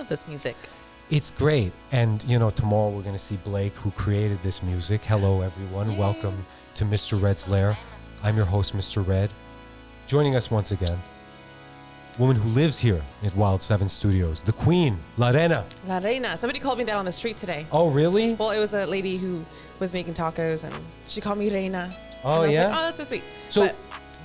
love this music. It's great. And, you know, tomorrow we're going to see Blake, who created this music. Hello, everyone. Yay. Welcome to Mr. Red's Lair. I'm your host, Mr. Red. Joining us once again, woman who lives here at Wild 7 Studios, the Queen, La Reina. La Reina. Somebody called me that on the street today. Oh, really? Well, it was a lady who was making tacos, and she called me Reina. Oh, and I was yeah? like, oh, that's so sweet. So,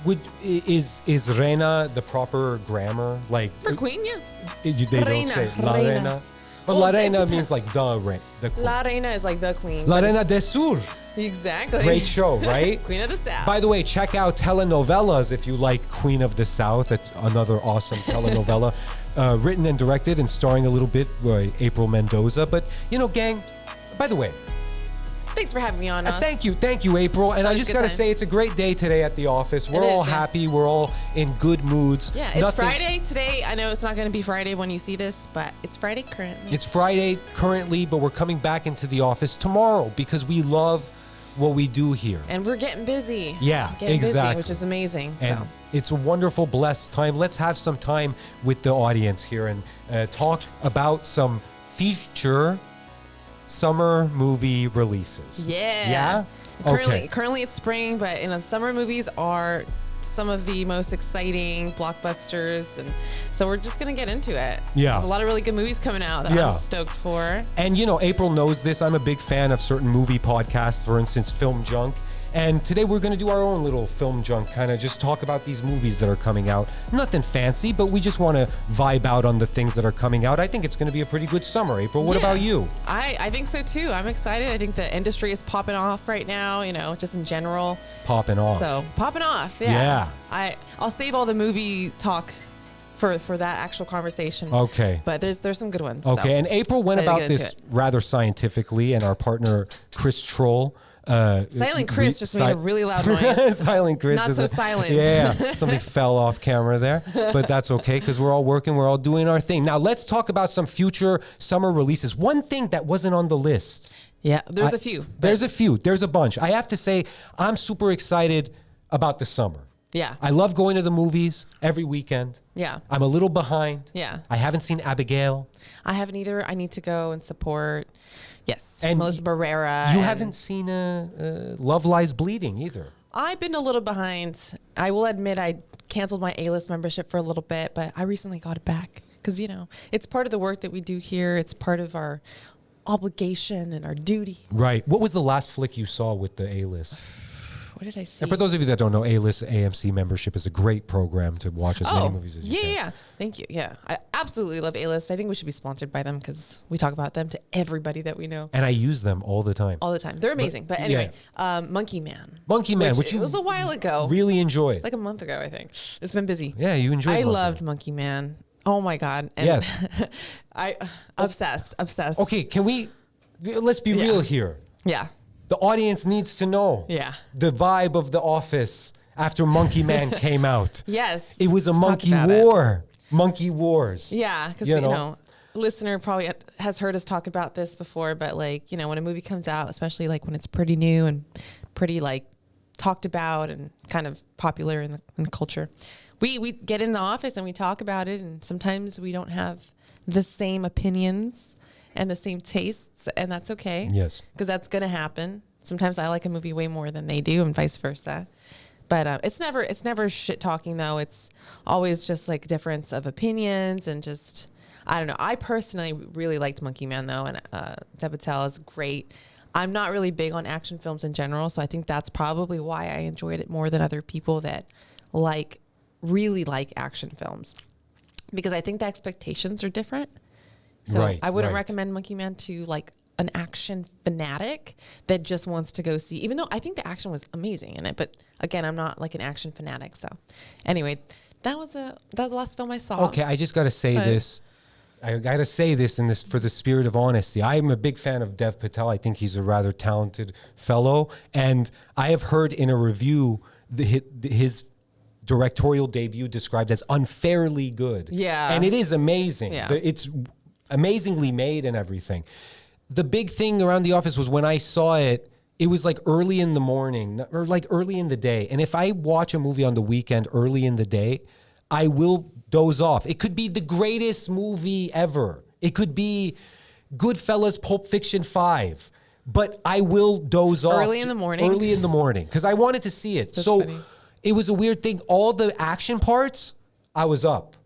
But is Reina the proper grammar? Like for Queen, yeah. they Reina, don't say La Reina. Reina. But Well, La it Reina depends. means like the Queen. La Reina is like the Queen. La but- Reina del Sur. Exactly. Great show, right? Queen of the South. By the way, check out telenovelas if you like Queen of the South. It's another awesome telenovela, written and directed and starring a little bit by April Mendoza. But, you know, gang, by the way, Thanks for having me on. Us. thank you, April. And I always just a got good to time. say, it's a great day today at the office. We're It all is, yeah. happy. We're all in good moods. Yeah, it's Nothing- Friday today. I know it's not going to be Friday when you see this, but it's Friday currently. It's Friday currently, but we're coming back into the office tomorrow because we love what we do here. And we're getting busy. Yeah, getting busy, exactly. which is amazing. And So it's a wonderful, blessed time. Let's have some time with the audience here and talk about some future summer movie releases. yeah. Yeah? Okay. Currently it's spring, but summer movies are some of the most exciting blockbusters, and so we're just gonna get into it. Yeah. There's a lot of really good movies coming out that Yeah. I'm stoked for. And, you know, April knows this. I'm a big fan of certain movie podcasts, for instance, Film Junk. And today we're going to do our own little Film Junk, kind of just talk about these movies that are coming out. Nothing fancy, but we just want to vibe out on the things that are coming out. I think it's going to be a pretty good summer, April. What Yeah. about you? I think so too. I'm excited. I think the industry is popping off right now, just in general. Popping off. So popping off, yeah. Yeah. I'll save all the movie talk for that actual conversation. Okay. But there's some good ones. so. Okay, and April went Excited to about get into this it. rather scientifically, and our partner Chris Troll. Silent Chris just made a really loud noise. Silent Chris. Not is so silent. Yeah, something fell off camera there, but that's okay because we're all working, we're all doing our thing. Now let's talk about some future summer releases. One thing that wasn't on the list. Yeah, there's a few. but- There's a few. There's a bunch. I have to say, I'm super excited about the summer. Yeah. I love going to the movies every weekend. Yeah. I'm a little behind. Yeah. I haven't seen Abigail. I haven't either. I need to go and support. Yes. And Melissa Barrera. You and haven't seen Love Lies Bleeding either. I've been a little behind. I will admit I canceled my A-list membership for a little bit, but I recently got it back because, it's part of the work that we do here. It's part of our obligation and our duty. Right. What was the last flick you saw with the A-list? What did I see? And for those of you that don't know, A-list AMC membership is a great program to watch as many movies as you can. Yeah. Thank you. Yeah. I absolutely love A-list. I think we should be sponsored by them because we talk about them to everybody that we know And I use them all the time. all the time. They're amazing. But anyway, Monkey Man. Monkey Man, which it you was a while ago. really enjoyed. Like a month ago, I think. It's been busy. Yeah, you enjoyed I Monkey loved Man. Monkey Man. Oh my God. And Yes. I obsessed. Okay, let's be Yeah. real here. Yeah. The audience needs to know Yeah. the vibe of The Office after Monkey Man came out. Yes. It was a let's talk monkey about it. war. Monkey wars. Yeah, because You know? listener probably has heard us talk about this before, but when a movie comes out, especially like when it's pretty new and pretty like talked about and kind of popular in the culture, we get in the office and we talk about it, and sometimes we don't have the same opinions and the same tastes, and that's okay. Yes. Because that's gonna happen. Sometimes I like a movie way more than they do, and vice versa. But it's never shit talking though. It's always just like difference of opinions and just I don't know. I personally really liked Monkey Man though, and Dev Patel is great. I'm not really big on action films in general, so I think that's probably why I enjoyed it more than other people that really like action films, because I think the expectations are different. So Right, I wouldn't right. recommend Monkey Man to like an action fanatic that just wants to go see, even though I think the action was amazing in it. But again, I'm not like an action fanatic. So anyway, that was the last film I saw. Okay, I just got to say But- this. I got to say this in this for the spirit of honesty. I'm a big fan of Dev Patel. I think he's a rather talented fellow. And I have heard in a review his directorial debut described as unfairly good. Yeah. And it is amazing. Yeah. It's amazingly made and everything. The big thing around The Office was when I saw it, it was like early in the morning or like early in the day. And if I watch a movie on the weekend early in the day, I will doze off. It could be the greatest movie ever. It could be Goodfellas, Pulp Fiction 5. But I will doze off. Early in the morning? Early in the morning. Because I wanted to see it. That's so funny. it was a weird thing. All the action parts, I was up.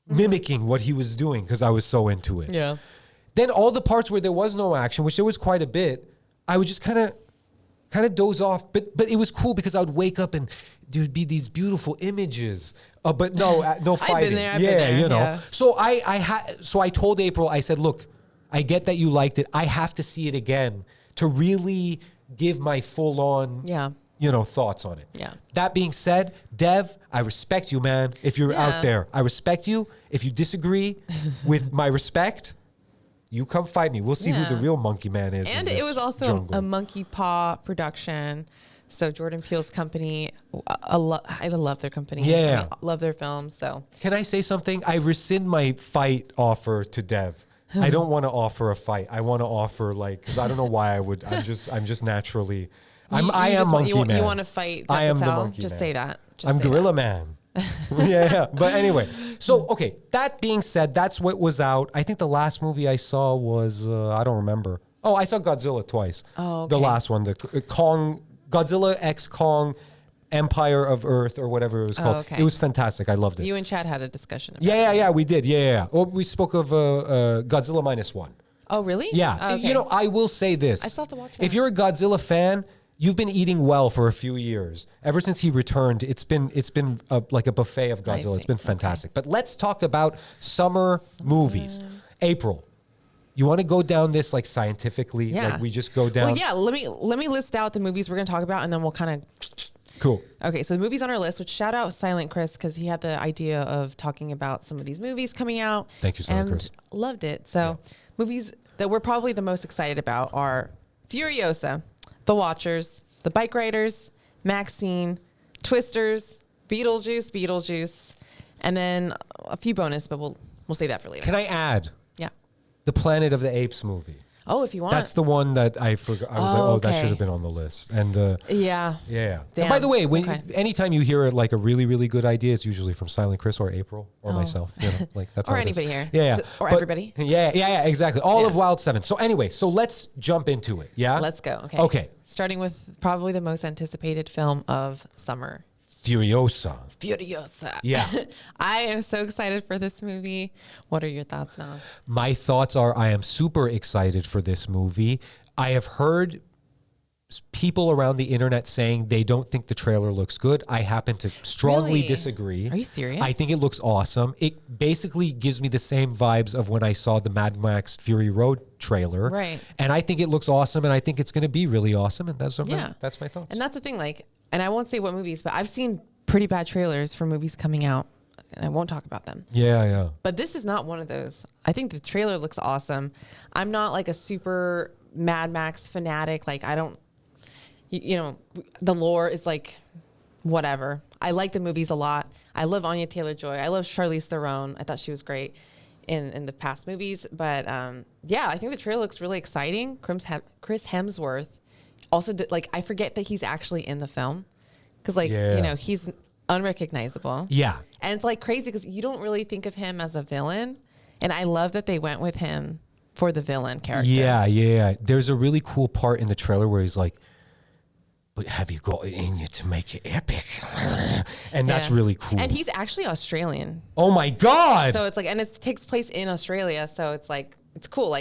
Mimicking what he was doing because I was so into it. Yeah. Then all the parts where there was no action, which there was quite a bit, I would just kind of doze off. But it was cool because I would wake up and there would be these beautiful images. But no fighting. I've been there, you know. yeah. So I told April, I said, look, I get that you liked it. I have to see it again to really give my full on thoughts on it. Yeah. That being said, Dev, I respect you, man. If you're out there, I respect you. If you disagree with my respect, you come fight me. We'll see who the real monkey man is. And it was also jungle. a Monkey Paw production. So Jordan Peele's company, I love their company. Yeah. I love their films. So Can I say something? I rescind my fight offer to Dev. I don't want to offer a fight. I want to offer because I don't know why I would. I'm just naturally. I am monkey man. You want to fight? I am the Patel? monkey Just man. say that. I'm gorilla man. yeah. But anyway, so okay. That being said, that's what was out. I think the last movie I saw was I don't remember. Oh, I saw Godzilla twice. Oh, okay. The last one, the Godzilla X Kong, Empire of Earth or whatever it was called. okay. It was fantastic. I loved it. You and Chad had a discussion about Yeah, we did. Yeah. Well, we spoke of Godzilla -1. Oh, really? Yeah. Oh, okay. You know, I will say this. I still have to watch If that. you're a Godzilla fan, you've been eating well for a few years. Ever since he returned, it's been like a buffet of Godzilla. It's see. been fantastic. But let's talk about summer movies. April, you want to go down this like scientifically? Yeah. Like we just go down. Well, yeah. Let me list out the movies we're going to talk about, and then we'll kind of. Cool. Okay, so the movies on our list, which shout out Silent Chris because he had the idea of talking about some of these movies coming out. Thank you, Silent and Chris. Loved it. So movies that we're probably the most excited about are Furiosa, The Watchers, The Bike Riders, Maxine, Twisters, Beetlejuice, and then a few bonus, but we'll save that for later. Can I add Yeah. the Planet of the Apes movie? Oh, if you want. That's the one that I forgot. I was like, oh, that okay. should have been on the list. And Yeah. yeah. Damn. And by the way, Okay. anytime you hear like a really, really good idea, it's usually from Silent Chris or April or myself. You know, like that's Or how it is. anybody here. Yeah. Or But- everybody. Yeah, exactly. All Yeah. of Wild 7. So anyway, so let's jump into it. Yeah. Let's go. Okay. Okay. Starting with probably the most anticipated film of summer. Furiosa. Furiosa. Yeah. I am so excited for this movie. What are your thoughts, Nas? My thoughts are I am super excited for this movie. I have heard people around the internet saying they don't think the trailer looks good. I happen to strongly Really? disagree. Are you serious? I think it looks awesome. It basically gives me the same vibes of when I saw the Mad Max Fury Road trailer. Right. And I think it looks awesome and I think it's going to be really awesome. And that's my thoughts. And that's the thing, and I won't say what movies, but I've seen pretty bad trailers for movies coming out, and I won't talk about them. yeah. But this is not one of those. I think the trailer looks awesome. I'm not like a super Mad Max fanatic. Like I don't, you know, the lore is like whatever. I like the movies a lot. I love Anya Taylor-Joy. I love Charlize Theron. I thought she was great in the past movies. But yeah, I think the trailer looks really exciting. Chris Hemsworth also did, I forget that he's actually in the film because you know, he's unrecognizable. Yeah. And it's like crazy because you don't really think of him as a villain. And I love that they went with him for the villain character. Yeah. There's a really cool part in the trailer where he's like, but have you got it in you to make it epic? And that's Yeah. really cool. And he's actually Australian. Oh my God. So it's and it takes place in Australia. So it's it's cool.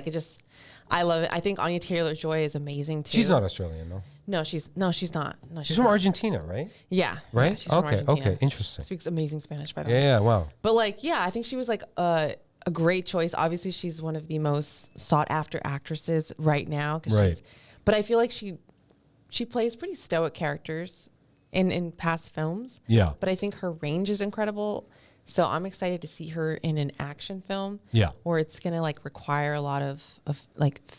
I love it. I think Anya Taylor-Joy is amazing too. She's not Australian, though. No, she's not. No, She's from Argentina, right? Yeah. Right? Yeah, she's from Okay, Argentina. okay, interesting. Speaks amazing Spanish, by the way. Yeah, wow. But I think she was a great choice. Obviously, she's one of the most sought after actresses right now. Right. But I feel like she plays pretty stoic characters in past films. Yeah. But I think her range is incredible. So I'm excited to see her in an action film. Yeah. Where it's gonna require a lot of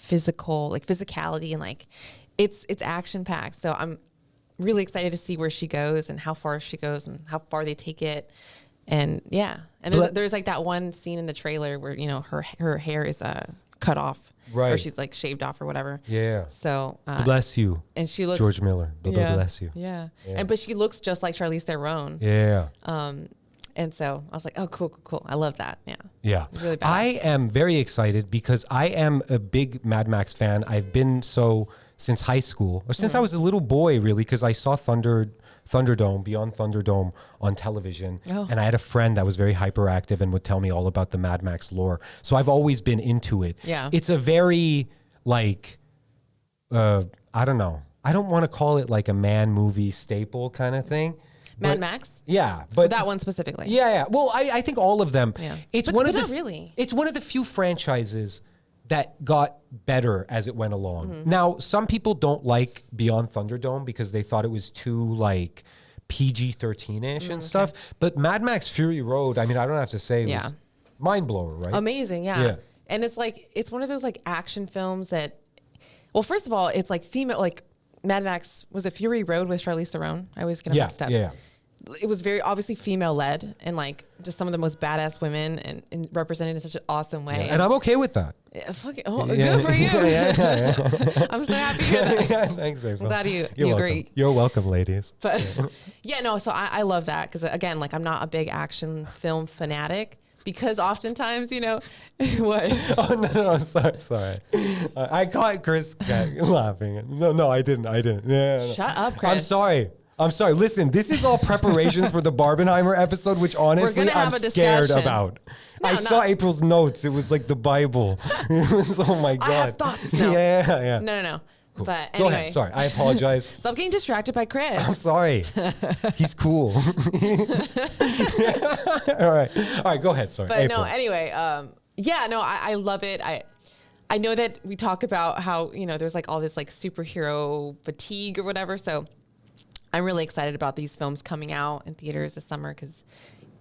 physicality and it's action packed. So I'm really excited to see where she goes and how far she goes and how far they take it. And yeah. And there's that one scene in the trailer where, you know, her hair is cut off. Right. Or she's shaved off or whatever. Yeah. So Bless you, and she looks George Miller. yeah, Bless you. Yeah. Yeah. And but she looks just like Charlize Theron. Yeah. And so I was like, oh, cool. I love that. Yeah. Yeah. Really badass. I am very excited because I am a big Mad Max fan. I've been so since high school, or since I was a little boy, really, because I saw Thunderdome, Beyond Thunderdome on television. Oh. And I had a friend that was very hyperactive and would tell me all about the Mad Max lore. So I've always been into it. Yeah. It's a very, like, I don't know. I don't want to call it like a man movie staple kind of thing. Mad but- Max? Yeah. But That one specifically. yeah. Well, I think all of them. Yeah. It's But- one but of the not really. It's one of the few franchises that got better as it went along. Mm-hmm. Now, some people don't like Beyond Thunderdome because they thought it was too like PG-13ish and stuff. But Mad Max Fury Road, I mean, I don't have to say, it Yeah. was mind blower, right? Amazing, yeah. Yeah. And it's like it's one of those like action films that, well, first of all, it's like female, like Mad Max, was it Fury Road with Charlize Theron? I always get them Yeah, mixed up. yeah. It was very obviously female led and like just some of the most badass women and represented in such an awesome way. And I'm okay with that. Yeah, good for you. yeah. I'm so happy to hear that. Yeah, thanks, April. I'm glad you You're welcome. agree. You're welcome, ladies. But yeah, no, so I love that because again, like I'm not a big action film fanatic because oftentimes, you know, what? Oh no, sorry. I caught Chris laughing. No, I didn't. Yeah, no. Shut up, Chris. I'm sorry. Listen, this is all preparations for the Barbenheimer episode, which honestly gonna I'm have a scared discussion. about. No, I saw April's notes. It was like the Bible. It was, oh my God. I have thoughts now. Yeah. No. Cool. But Go anyway, ahead. Sorry. I apologize. so I'm getting distracted by Chris. I'm sorry. He's cool. All right. Go ahead. Sorry. But April. no, anyway, yeah, no, I love it. I know that we talk about how, you know, there's like all this like superhero fatigue or whatever. So I'm really excited about these films coming out in theaters this summer because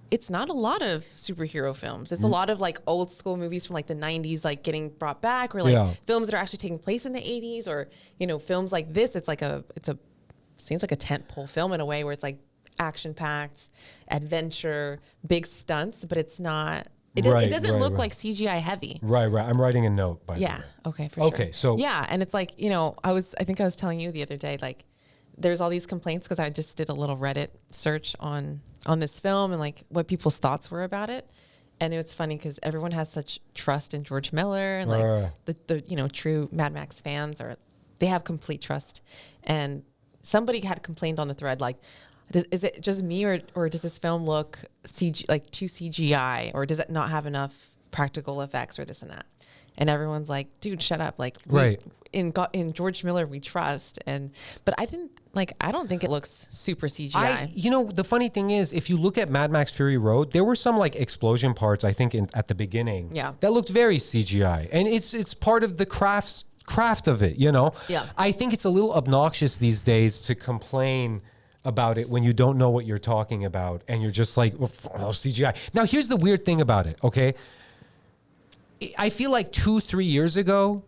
it's not a lot of superhero films. It's a lot of like old school movies from like the 90s, like getting brought back, or like Yeah. films that are actually taking place in the 80s, or, you know, films like this. It's like seems like a tentpole film in a way where it's like action packed, adventure, big stunts, but it's not. It doesn't look like CGI heavy. Right. I'm writing a note. By the Yeah. way. Okay. For sure. Okay, so- yeah, and it's like, you know, I think I was telling you the other day, like, there's all these complaints because I just did a little Reddit search on this film and like what people's thoughts were about it, and it's funny because everyone has such trust in George Miller and like the you know true Mad Max fans they have complete trust, and somebody had complained on the thread like, is it just me or does this film look like too CGI, or does it not have enough practical effects or this and that? And everyone's like, dude, shut up. Like, Right. In George Miller, we trust. But I don't think it looks super CGI. You know, the funny thing is, if you look at Mad Max Fury Road, there were some like explosion parts, I think, at the beginning. Yeah. That looked very CGI. And it's part of the craft of it, you know? Yeah. I think it's a little obnoxious these days to complain about it when you don't know what you're talking about and you're just like, oh, CGI. Now, here's the weird thing about it, okay? I feel like 2-3 years ago,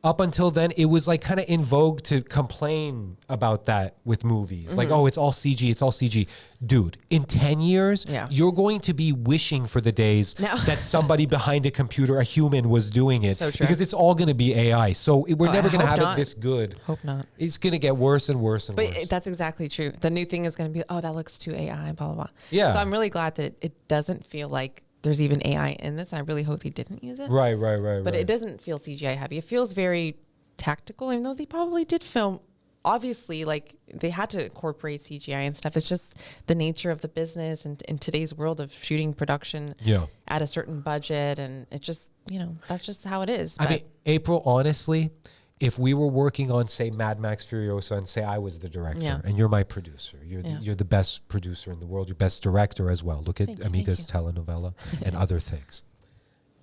up until then, it was like kind of in vogue to complain about that with movies. Like, oh, it's all CG, it's all CG. Dude, in 10 years, Yeah. you're going to be wishing for the days No. that somebody behind a computer, a human, was doing it. So true. Because it's all going to be AI. So we're Oh, never I going to hope have not. it this good. Hope not. It's going to get worse and worse and But worse. that's exactly true. The new thing is going to be, oh, that looks too AI, blah, blah, blah. Yeah. So I'm really glad that it doesn't feel like there's even AI in this. I really hope they didn't use it. Right. But it doesn't feel CGI heavy. It feels very tactical, even though they probably did film. Obviously, like they had to incorporate CGI and stuff. It's just the nature of the business and in today's world of shooting production Yeah. at a certain budget. And it just, you know, that's just how it is. I But mean, April, honestly, if we were working on, say, Mad Max Furiosa, and say I was the director, Yeah. and you're my producer, Yeah. you're the best producer in the world, you're best director as well. Look at Thank you, Amiga's thank telenovela and other things.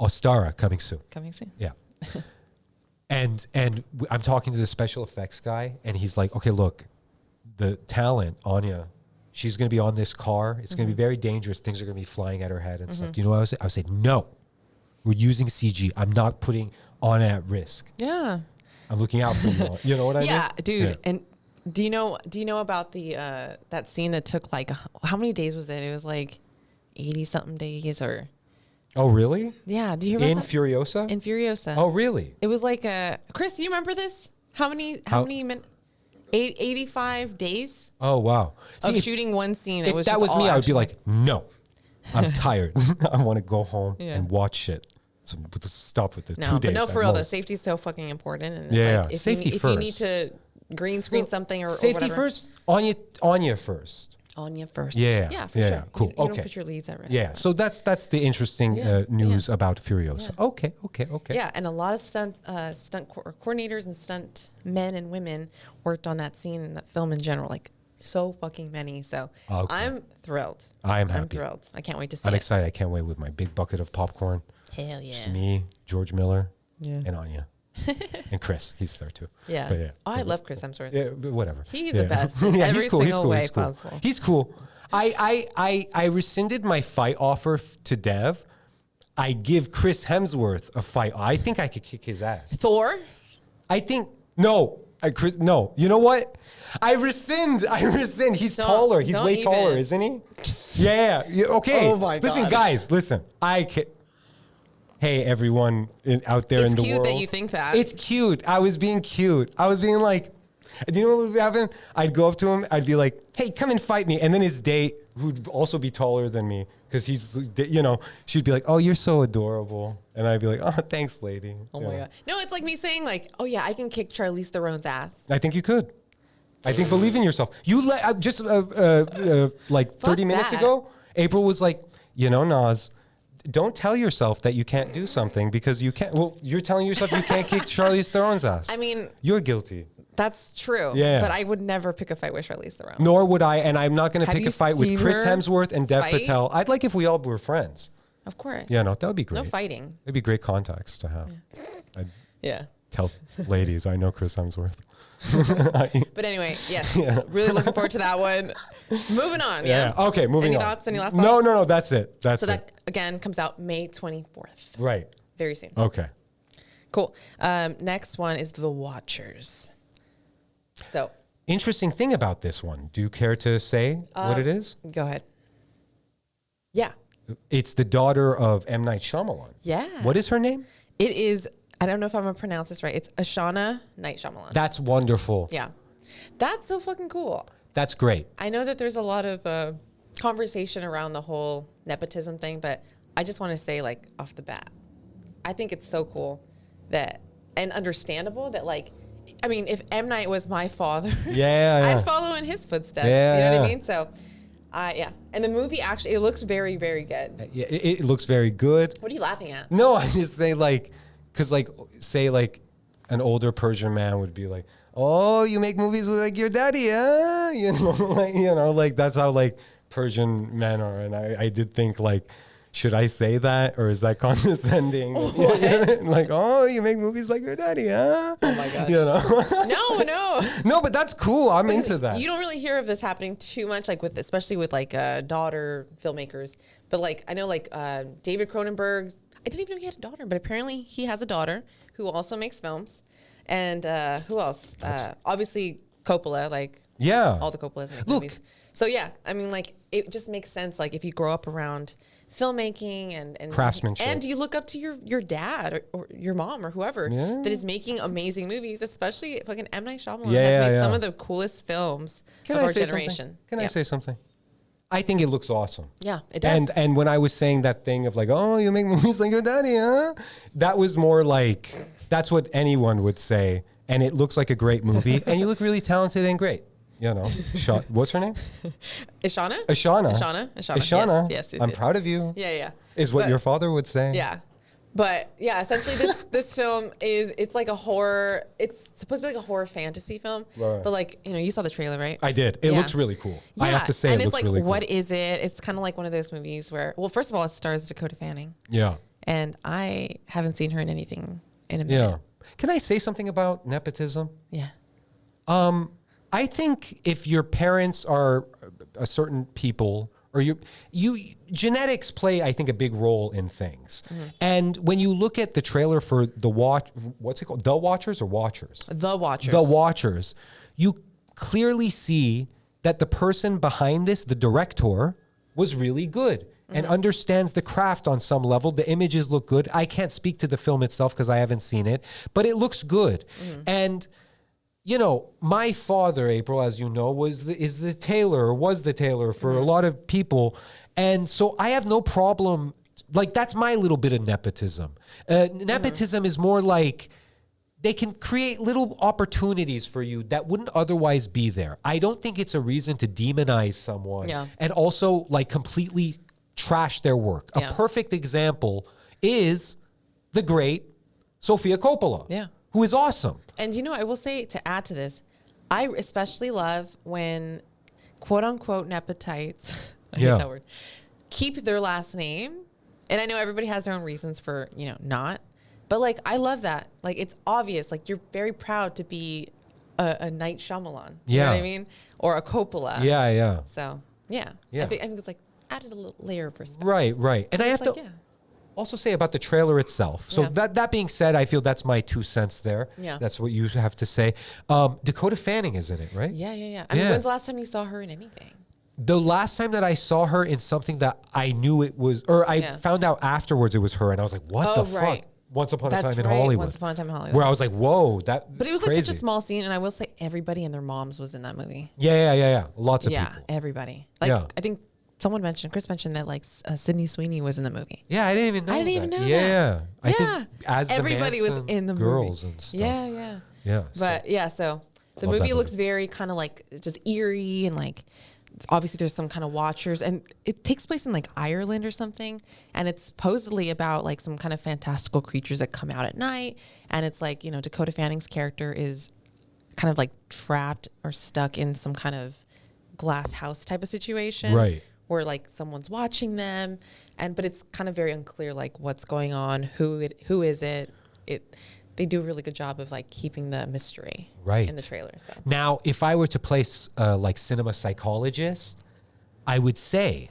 Ostara coming soon. coming soon. Yeah. And I'm talking to the special effects guy, and he's like, okay, look, the talent, Anya, she's going to be on this car. It's going to be very dangerous. Things are going to be flying at her head and stuff. Do you know what I would say? I would say, no, we're using CG. I'm not putting Anya at risk. Yeah. I'm looking out for you. You know what I mean? Yeah, dude. Yeah. And do you know about the that scene that took like how many days was it? It was like 80 something days or Oh, really? yeah. Do you hear In about that? Furiosa? In Furiosa. Oh, really? It was like Chris, do you remember this? How many minutes? 85 days Oh, wow. of if, shooting one scene. if It was that just was all me, I would be action. like, no. I'm tired. I want to go home Yeah. and watch shit. So stop with this. No, 2 but days. no, at for real though, most. safety is so fucking important. And it's Yeah, like, if safety if you need first. to green screen something or Safety whatever, first. Anya first. Anya first. Yeah, yeah, for yeah, sure. yeah, cool, You don't okay. put your leads at risk. Yeah. So that's the interesting Yeah, news about Furiosa. Yeah. Okay. Yeah, and a lot of stunt coordinators and stunt men and women worked on that scene and that film in general, like so fucking many. So Okay. I'm thrilled. I'm I'm happy. thrilled. I can't wait to see I'm it. excited. I can't wait with my big bucket of popcorn. Hell yeah. Just me, George Miller, Yeah. and Anya, and Chris. He's there too. Yeah. But yeah. Oh, I love Chris Hemsworth. Yeah, but whatever. He's Yeah. the best in Yeah, every he's cool. He's single cool. way He's cool. possible. He's cool. I rescinded my fight offer to Dev. I give Chris Hemsworth a fight. I think I could kick his ass. Thor? I think no. Chris, no. You know what? I rescind. He's Don't- taller. He's don't way taller, even. isn't he? Yeah. Okay. Oh my Listen, God. guys. Listen. Hey, everyone out there It's in the cute world. that you think that. It's cute. I was being cute. I was being like, do you know what would happen? I'd go up to him. I'd be like, hey, come and fight me. And then his date, who'd also be taller than me, because she'd be like, oh, you're so adorable. And I'd be like, oh, thanks, lady. Oh You my know. God. No, it's like me saying like, oh yeah, I can kick Charlize Theron's ass. I think you could. I think believe in yourself. You like 30 minutes that. ago, April was like, Nas, don't tell yourself that you can't do something because you can't. Well, you're telling yourself you can't kick Charlize Theron's ass. I mean, You're guilty. that's true. Yeah. But I would never pick a fight with Charlize Theron. Nor would I, and I'm not going to Have pick you a fight with seen Chris her Hemsworth and Dev fight? Patel. I'd like if we all were friends. Of course. Yeah, no, that would be great. No fighting. It'd be great contacts to have. I'd Yeah. tell ladies, I know Chris Hemsworth. But anyway, yes. Yeah. Really looking forward to that one. Moving on. Yeah. Okay, moving Any on. thoughts? Any last No, thoughts? that's it. That's So it. that again comes out May 24th. Right. Very soon. Okay. Cool. Next one is The Watchers. So Interesting thing about this one. Do you care to say what it is? go ahead. Yeah. It's the daughter of M. Night Shyamalan. Yeah. What is her name? It is, I don't know if I'm going to pronounce this right. It's Ashana Night Shyamalan. That's wonderful. Yeah. That's so fucking cool. That's great. I know that there's a lot of conversation around the whole nepotism thing, but I just want to say, like, off the bat, I think it's so cool that, and understandable that, like, I mean, if M. Night was my father, Yeah. I'd follow in his footsteps. Yeah, You know what yeah. I mean? So, yeah. And the movie actually, it looks very, very good. Yeah, it looks very good. What are you laughing at? No, I just say say an older Persian man would be like, oh, you make movies like your daddy, huh? Like that's how like Persian men are. And I did think like, should I say that or is that condescending? Like, oh, you make movies like your daddy, huh? Oh my gosh. No. No, but that's cool. I'm into that. You don't really hear of this happening too much, like especially with like daughter filmmakers. But like I know like David Cronenberg. I didn't even know he had a daughter, but apparently he has a daughter who also makes films. And who else? Obviously Coppola, like Yeah. all the Coppolas make Look. movies. So yeah, I mean like it just makes sense. Like if you grow up around filmmaking and Craftsmanship. and you look up to your dad or your mom or whoever Yeah. that is making amazing movies, especially fucking M. Night Shyamalan Yeah, has made yeah. some of the coolest films Can of I our say generation. something? Can I Yeah. say something? I think it looks awesome. Yeah, it does. And when I was saying that thing of like, oh, you make movies like your daddy, huh? That was more like that's what anyone would say. And it looks like a great movie. And you look really talented and great. What's her name? Ishana? Ashana. Ishana. Yes. I'm proud of you. Yeah. Is what But- your father would say. Yeah. But yeah, essentially this film it's like a horror, it's supposed to be like a horror fantasy film. Right. But like, you saw the trailer, right? I did. It Yeah. looks really cool. I Yeah, have to say and it it's looks like, really cool. what is it? It's kind of like one of those movies where, well, first of all, it stars Dakota Fanning. Yeah. And I haven't seen her in anything in a Yeah. minute. Can I say something about nepotism? Yeah. I think if your parents are a certain people or genetics play, I think, a big role in things. Mm-hmm. And when you look at the trailer for what's it called? The Watchers or Watchers? The Watchers. The Watchers, you clearly see that the person behind this, the director, was really good and understands the craft on some level. The images look good. I can't speak to the film itself because I haven't seen it, but it looks good. And you know, my father, April, as you know, was the tailor, or was the tailor for a lot of people. And so I have no problem. Like, that's my little bit of nepotism. Nepotism is more like they can create little opportunities for you that wouldn't otherwise be there. I don't think it's a reason to demonize someone and also like completely trash their work. A perfect example is the great Sofia Coppola, who is awesome. And you know, I will say, to add to this, I especially love when quote unquote nepotites, I hate that word, keep their last name. And I know everybody has their own reasons for, you know, not. But like, I love that. Like, it's obvious. Like, you're very proud to be a Night Shyamalan. You know what I mean? Or a Coppola. Yeah, yeah. So, yeah. I think it's like added a little layer of respect. Right, right. And I have to also say about the trailer itself. So that being said, I feel that's my 2 cents there. Yeah. That's what you have to say. Dakota Fanning is in it, right? Yeah. I mean, when's the last time you saw her in anything? The last time that I saw her in something that I knew it was, or I found out afterwards it was her, and I was like, what the fuck? Once Upon a Time in Hollywood. Once Upon a Time in Hollywood. Where I was like, whoa, that. But it was crazy. like such a small scene, and I will say everybody and their moms was in that movie. Yeah. Lots of people. Yeah, everybody. Like, I think Chris mentioned that like Sydney Sweeney was in the movie. Yeah, I didn't even know that. I didn't even know that. Yeah. I think as everybody the was in the girls movie. And stuff. Yeah. But so the movie looks very kind of like just eerie, and like obviously there's some kind of watchers, and it takes place in like Ireland or something, and it's supposedly about like some kind of fantastical creatures that come out at night, and it's like, you know, Dakota Fanning's character is kind of like trapped or stuck in some kind of glass house type of situation, right, where like someone's watching them, but it's kind of very unclear like what's going on, who is it. They do a really good job of like keeping the mystery in the trailer. So now, if I were to place like cinema psychologist, I would say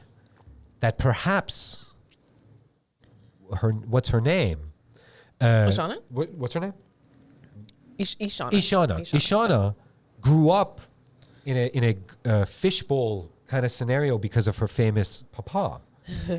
that perhaps what's her name? Ishana? What's her name? Ishana. Ishana grew up in a fishbowl kind of scenario because of her famous papa,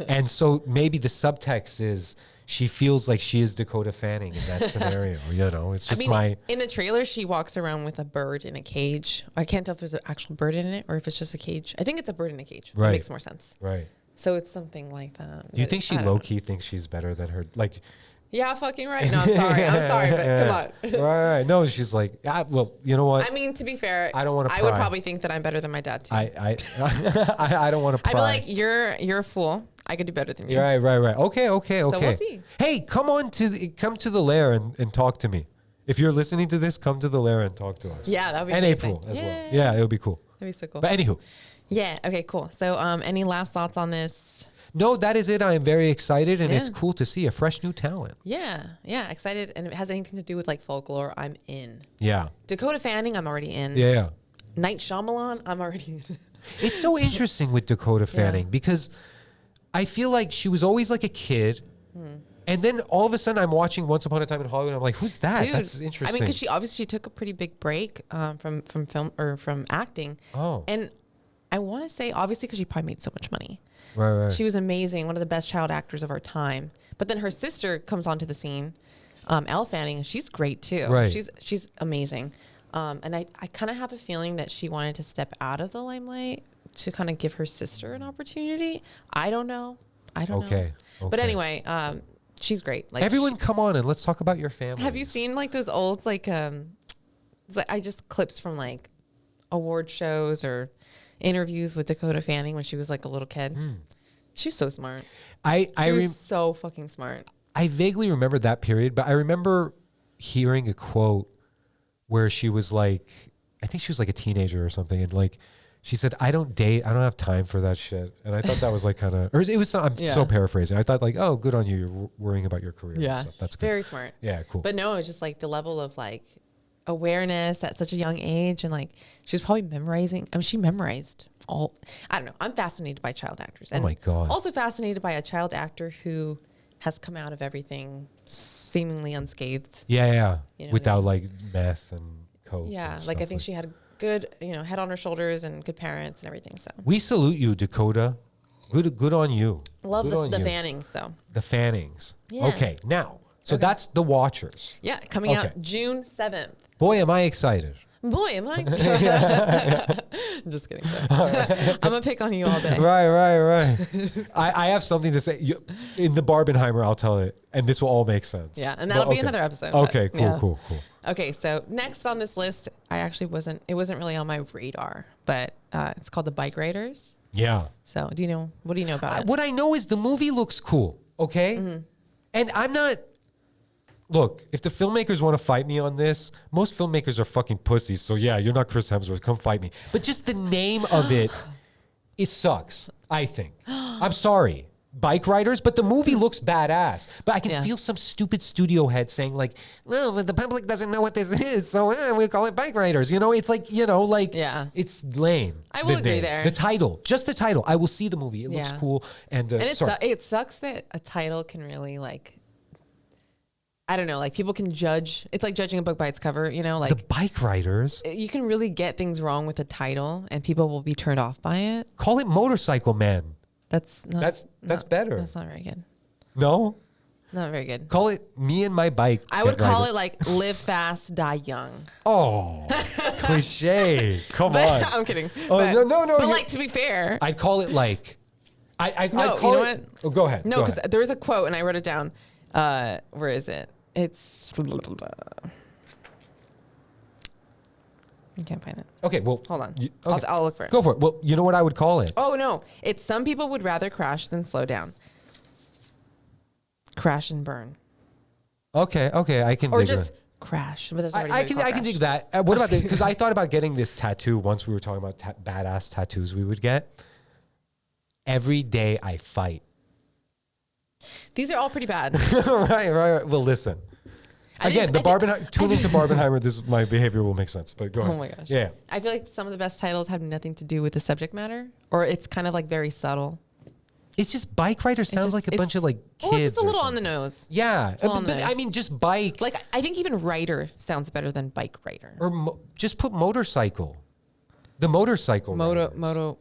and so maybe the subtext is, she feels like she is Dakota Fanning in that scenario. You know, it's just in the trailer, she walks around with a bird in a cage. I can't tell if there's an actual bird in it or if it's just a cage. I think it's a bird in a cage. Right. That makes more sense. Right. So it's something like that. Do you think she low-key thinks she's better than her? Like, yeah, fucking right. No, I'm sorry, but come on. Right. No, she's like, well, you know what? I mean, to be fair, I don't want to pry. I would probably think that I'm better than my dad too. I don't want to pry. I'd be like, you're a fool. I could do better than you. Right. Okay. So we'll see. Hey, come to the lair and talk to me. If you're listening to this, come to the lair and talk to us. Yeah, that would be and amazing. April as well. Yeah, it would be cool. That'd be so cool. But anywho. Yeah. Okay. Cool. So, any last thoughts on this? No, that is it. I am very excited, and it's cool to see a fresh new talent. Yeah. Excited, and if it has anything to do with like folklore, I'm in. Yeah. Dakota Fanning, I'm already in. Yeah. Night Shyamalan, I'm already in. It's so interesting with Dakota Fanning because I feel like she was always like a kid. And then all of a sudden I'm watching Once Upon a Time in Hollywood. And I'm like, who's that? Dude, that's interesting. I mean, because she obviously took a pretty big break from film or from acting. Oh. And I want to say, obviously, because she probably made so much money. Right. She was amazing. One of the best child actors of our time. But then her sister comes onto the scene. Elle Fanning, she's great too. Right. She's amazing. And I kind of have a feeling that she wanted to step out of the limelight to kind of give her sister an opportunity. I don't know. Okay. But anyway, she's great. Like, everyone come on and let's talk about your family. have you seen like those old it's like I just clips from like award shows or interviews with Dakota Fanning when she was like a little kid. She was so smart. She was so fucking smart. I vaguely remember that period, but I remember hearing a quote where she was like, I think she was like a teenager or something, and like she said, I don't date. I don't have time for that shit. And I thought that was like kind of, or it was, I'm so paraphrasing. I thought like, oh, good on you. You're worrying about your career. Yeah. And stuff. That's good. Very smart. Yeah, cool. But no, it was just like the level of like awareness at such a young age. And like, she was probably memorizing. I mean, she memorized all, I don't know. I'm fascinated by child actors. And oh my God. Also fascinated by a child actor who has come out of everything seemingly unscathed. Yeah. You know without what I mean? like meth and coke. Yeah. And Like I stuff think she had a good, head on her shoulders and good parents and everything. So we salute you, Dakota. Good on you. Love good the Fannings. So the Fannings. Yeah. Okay. Now, so that's The Watchers. yeah, coming out June 7th. Boy, am I excited. Boy, am I. I'm just kidding. I'm going to pick on you all day. Right. I have something to say. In the Barbenheimer, I'll tell it, and this will all make sense. Yeah, and that'll be another episode. Okay, but, yeah. cool. Okay, so next on this list, it wasn't really on my radar, but it's called The Bike Riders. Yeah. So what do you know about it? What I know is the movie looks cool, okay? Mm-hmm. And I'm not... Look, if the filmmakers want to fight me on this, most filmmakers are fucking pussies. So yeah, you're not Chris Hemsworth. Come fight me. But just the name of it sucks, I think. I'm sorry. Bike Riders, but the movie looks badass. But I can feel some stupid studio head saying like, well, the public doesn't know what this is, so we call it Bike Riders. You know, it's like, it's lame. I will agree there. The title, just the title. I will see the movie. It looks cool. And it sucks that a title can really like, I don't know, like people can judge. It's like judging a book by its cover, like the Bike Riders. You can really get things wrong with the title and people will be turned off by it. Call it Motorcycle Man. That's better. That's not very good. No? Not very good. Call it Me and My Bike. I would call it like Live Fast, Die Young. Oh, cliche. Come on. I'm kidding. Oh, no. But like, to be fair. I'd call it like... I'd call you know it... What? Oh, go ahead. No, because there was a quote and I wrote it down. Where is it? It's... I can't find it. Okay, well... Hold on. I'll look for it. Go for it. Well, you know what I would call it? Oh, no. It's some people would rather crash than slow down. Crash and burn. Okay, I can or dig just it. Crash. But there's already I can dig that. What about this? Because I thought about getting this tattoo once we were talking about badass tattoos we would get. Every day I fight. These are all pretty bad. Right. Well, listen. Again, tune into Barbenheimer. My behavior will make sense. But go ahead. Oh my gosh. Yeah. I feel like some of the best titles have nothing to do with the subject matter, or it's kind of like very subtle. It's just Bike Rider sounds like a bunch of like kids. Well, just a little on the nose. Yeah. But I mean, just bike. Like, I think even rider sounds better than bike rider. Or just put motorcycle. The motorcycle. No,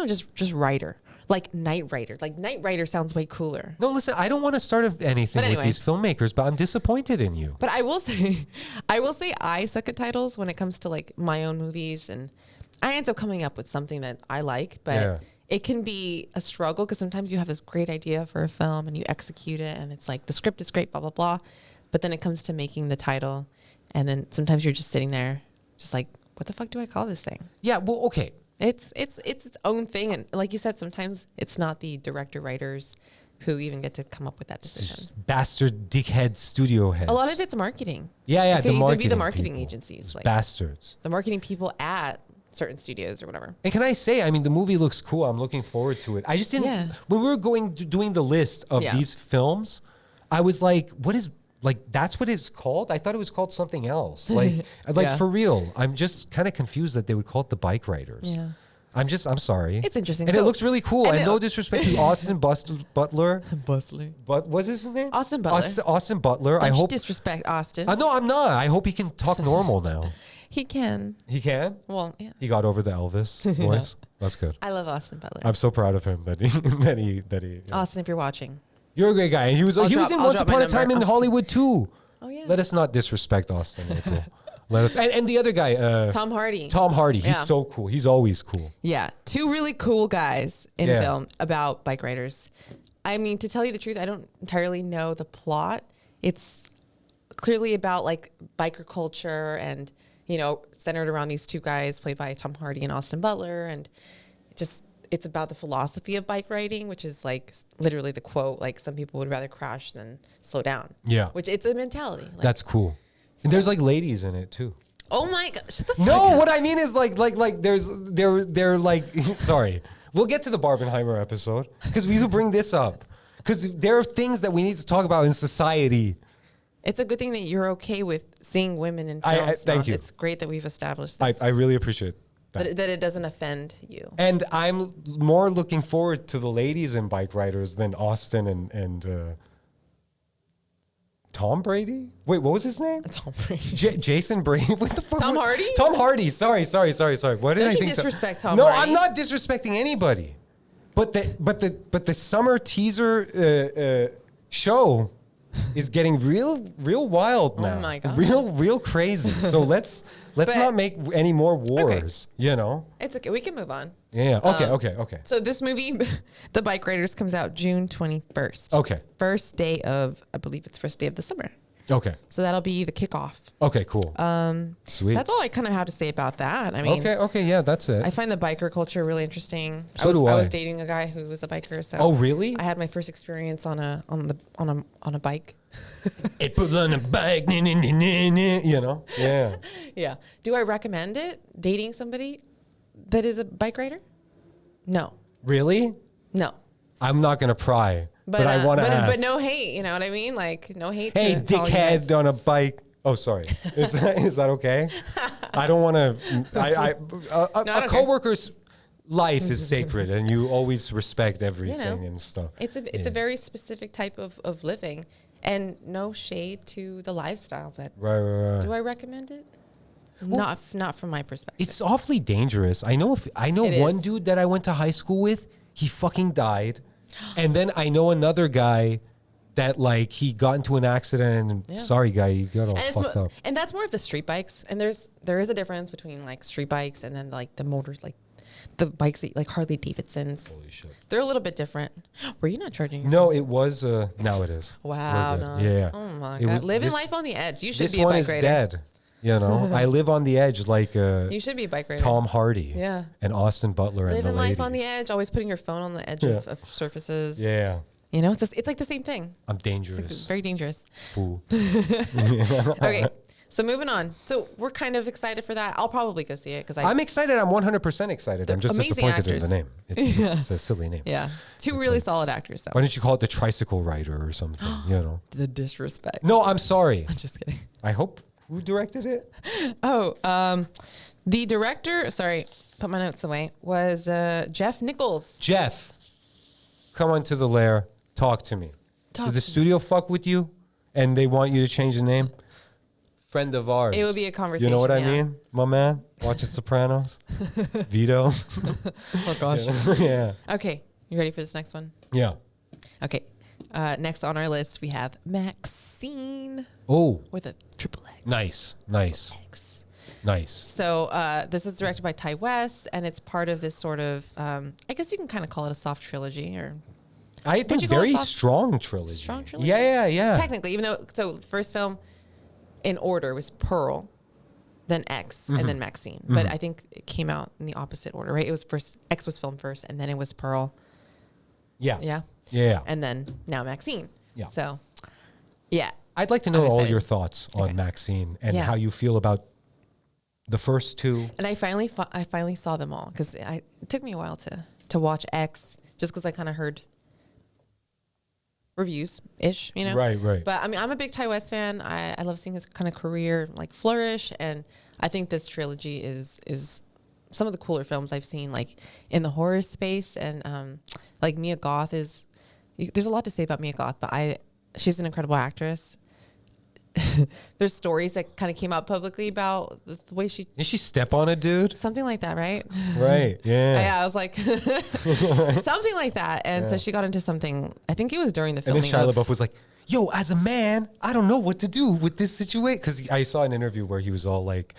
just rider. Like Knight Rider. Like Knight Rider sounds way cooler. No, listen, I don't want to start anything with these filmmakers, but I'm disappointed in you. But I will say I suck at titles when it comes to like my own movies, and I end up coming up with something that I like, but it can be a struggle because sometimes you have this great idea for a film and you execute it and it's like the script is great, blah, blah, blah. But then it comes to making the title and then sometimes you're just sitting there just like, what the fuck do I call this thing? Yeah, well, okay. It's its own thing, and like you said, sometimes it's not the director writers who even get to come up with that decision. Bastard dickhead studio heads. A lot of it's marketing. Yeah, it could be the marketing agencies, like bastards. The marketing people at certain studios or whatever. And can I say, I mean, the movie looks cool. I'm looking forward to it. I just didn't. Yeah. When we were doing the list of these films, I was like, what is? Like, that's what it's called? I thought it was called something else. Like, for real. I'm just kind of confused that they would call it the Bike Riders. Yeah. I'm sorry. It's interesting. And it looks really cool. And no disrespect to Austin Butler. But what's his name? Austin Butler. Austin Butler. I hope disrespect Austin. No, I'm not. I hope he can talk normal now. He can. He can? Well, yeah. He got over the Elvis voice. That's good. I love Austin Butler. I'm so proud of him that he Austin, if you're watching. You're a great guy. He was in Once Upon a Time in Hollywood too. Oh yeah. Let us not disrespect Austin. April. Let us and the other guy, Tom Hardy. Tom Hardy. He's so cool. He's always cool. Yeah, two really cool guys in film about bike riders. I mean, to tell you the truth, I don't entirely know the plot. It's clearly about like biker culture and centered around these two guys played by Tom Hardy and Austin Butler, and it's about the philosophy of bike riding, which is like literally the quote, like some people would rather crash than slow down. Yeah. Which it's a mentality. Like, that's cool. And there's like ladies in it too. Oh my God. Shut the fuck up. What I mean is like they're like, sorry. We'll get to the Barbenheimer episode because we could bring this up because there are things that we need to talk about in society. It's a good thing that you're okay with seeing women in film. Thank you. It's great that we've established this. I really appreciate that it doesn't offend you. And I'm more looking forward to the ladies in Bike Riders than Austin and Tom Brady? Wait, what was his name? Tom Brady. Jason Brady? What the fuck? Tom Hardy? Tom Hardy. Sorry. What did I think? Don't you disrespect Tom Hardy? No, I'm not disrespecting anybody. But the summer teaser show is getting real wild now. Oh my God. Real crazy. So let's But- not make any more wars, you know? It's okay. We can move on. Yeah. Okay. So this movie, The Bike Riders, comes out June 21st. Okay. First day of, I believe it's first day of the summer. Okay. So that'll be the kickoff. Okay, cool. Sweet. That's all I kind of have to say about that. I mean, Okay, yeah, that's it. I find the biker culture really interesting. So do I I. was dating a guy who was a biker, so Oh, really? I had my first experience on a bike. It put on a bike, you know? Yeah. Yeah. Do I recommend it? Dating somebody that is a bike rider? No. Really? No. I'm not going to pry, but I want to ask. But no hate, you know what I mean? Like no hate. Hey, to all you guys. dickhead on a bike. Oh, sorry. Is that okay? I don't want to. I A don't care. coworker's life is sacred, and you always respect everything know, and stuff. It's a very specific type of living, and no shade to the lifestyle. But Right. do I recommend it? Not from my perspective. It's awfully dangerous. I know It one is. dude that I went to high school with. He fucking died, and then I know another guy that like he got into an accident. And Yeah. sorry, guy, he got all And, fucked up. and that's more of the street bikes. And there is a difference between like street bikes and then like the motors, like the bikes that, like Harley Davidsons. Holy shit. They're a little bit different. Were you not charging? Your No, it was. Now it is. Wow, We're good. nice. Yeah. Oh my It god, was- living this- life on the edge. You should This be a one bike is rider. dead. You know, I live on the edge like You should be a bike rider. Tom Hardy. Yeah. And Austin Butler and the Living ladies. life on the edge, always putting your phone on the edge Yeah. of surfaces. Yeah. You know, it's like the same thing. I'm It's dangerous. very dangerous. Fool. Okay, so moving on. So we're kind of excited for that. I'll probably go see it because I'm excited. I'm 100% excited. I'm just amazing disappointed actors. in the name. It's just a silly name. yeah, two really solid actors though. Why don't you call it the Tricycle Rider or something? You know. The disrespect. No, I'm sorry. I'm just kidding. I hope. Who directed it? Oh, the director. Sorry, put my notes away. Was Jeff Nichols. Jeff, come onto the lair. Talk to me. Talk Did the to me. studio fuck with you and they want you to change the name? Friend of ours. It would be a conversation. You know what I yeah. mean, my man? Watching Sopranos. Vito. Oh gosh. Yeah. Okay, you ready for this next one? Yeah. Okay. Next on our list we have Maxine Oh, with a triple X. nice. Nice. So this is directed by Ty West, and it's part of this sort of, I guess you can kind of call it a soft trilogy, or I think you call it very soft- strong trilogy. strong trilogy? Yeah. technically, even though, so the first film in order was Pearl, then X, and then Maxine. But I think it came out in the opposite order, right? It was first, X was filmed first, and then it was Pearl. Yeah. Yeah. And then now Maxine. Yeah. So, yeah. I'd like to know I'm all excited. your thoughts on Okay. Maxine and Yeah. how you feel about the first two. And I finally saw them all because it took me a while to watch X just because I kind of heard reviews ish, you know? Right. But I mean, I'm a big Ty West fan. I love seeing his kind of career like flourish. And I think this trilogy is some of the cooler films I've seen like in the horror space. And like Mia Goth there's a lot to say about Mia Goth, but she's an incredible actress. There's stories that kind of came out publicly about the way she, Did she step on a dude? something like that, right? Right. Yeah. Yeah, I was like, something like that. And so she got into something, I think it was during the And then filming Shia LaBeouf was like, yo, as a man, I don't know what to do with this situation. Because I saw an interview where he was all like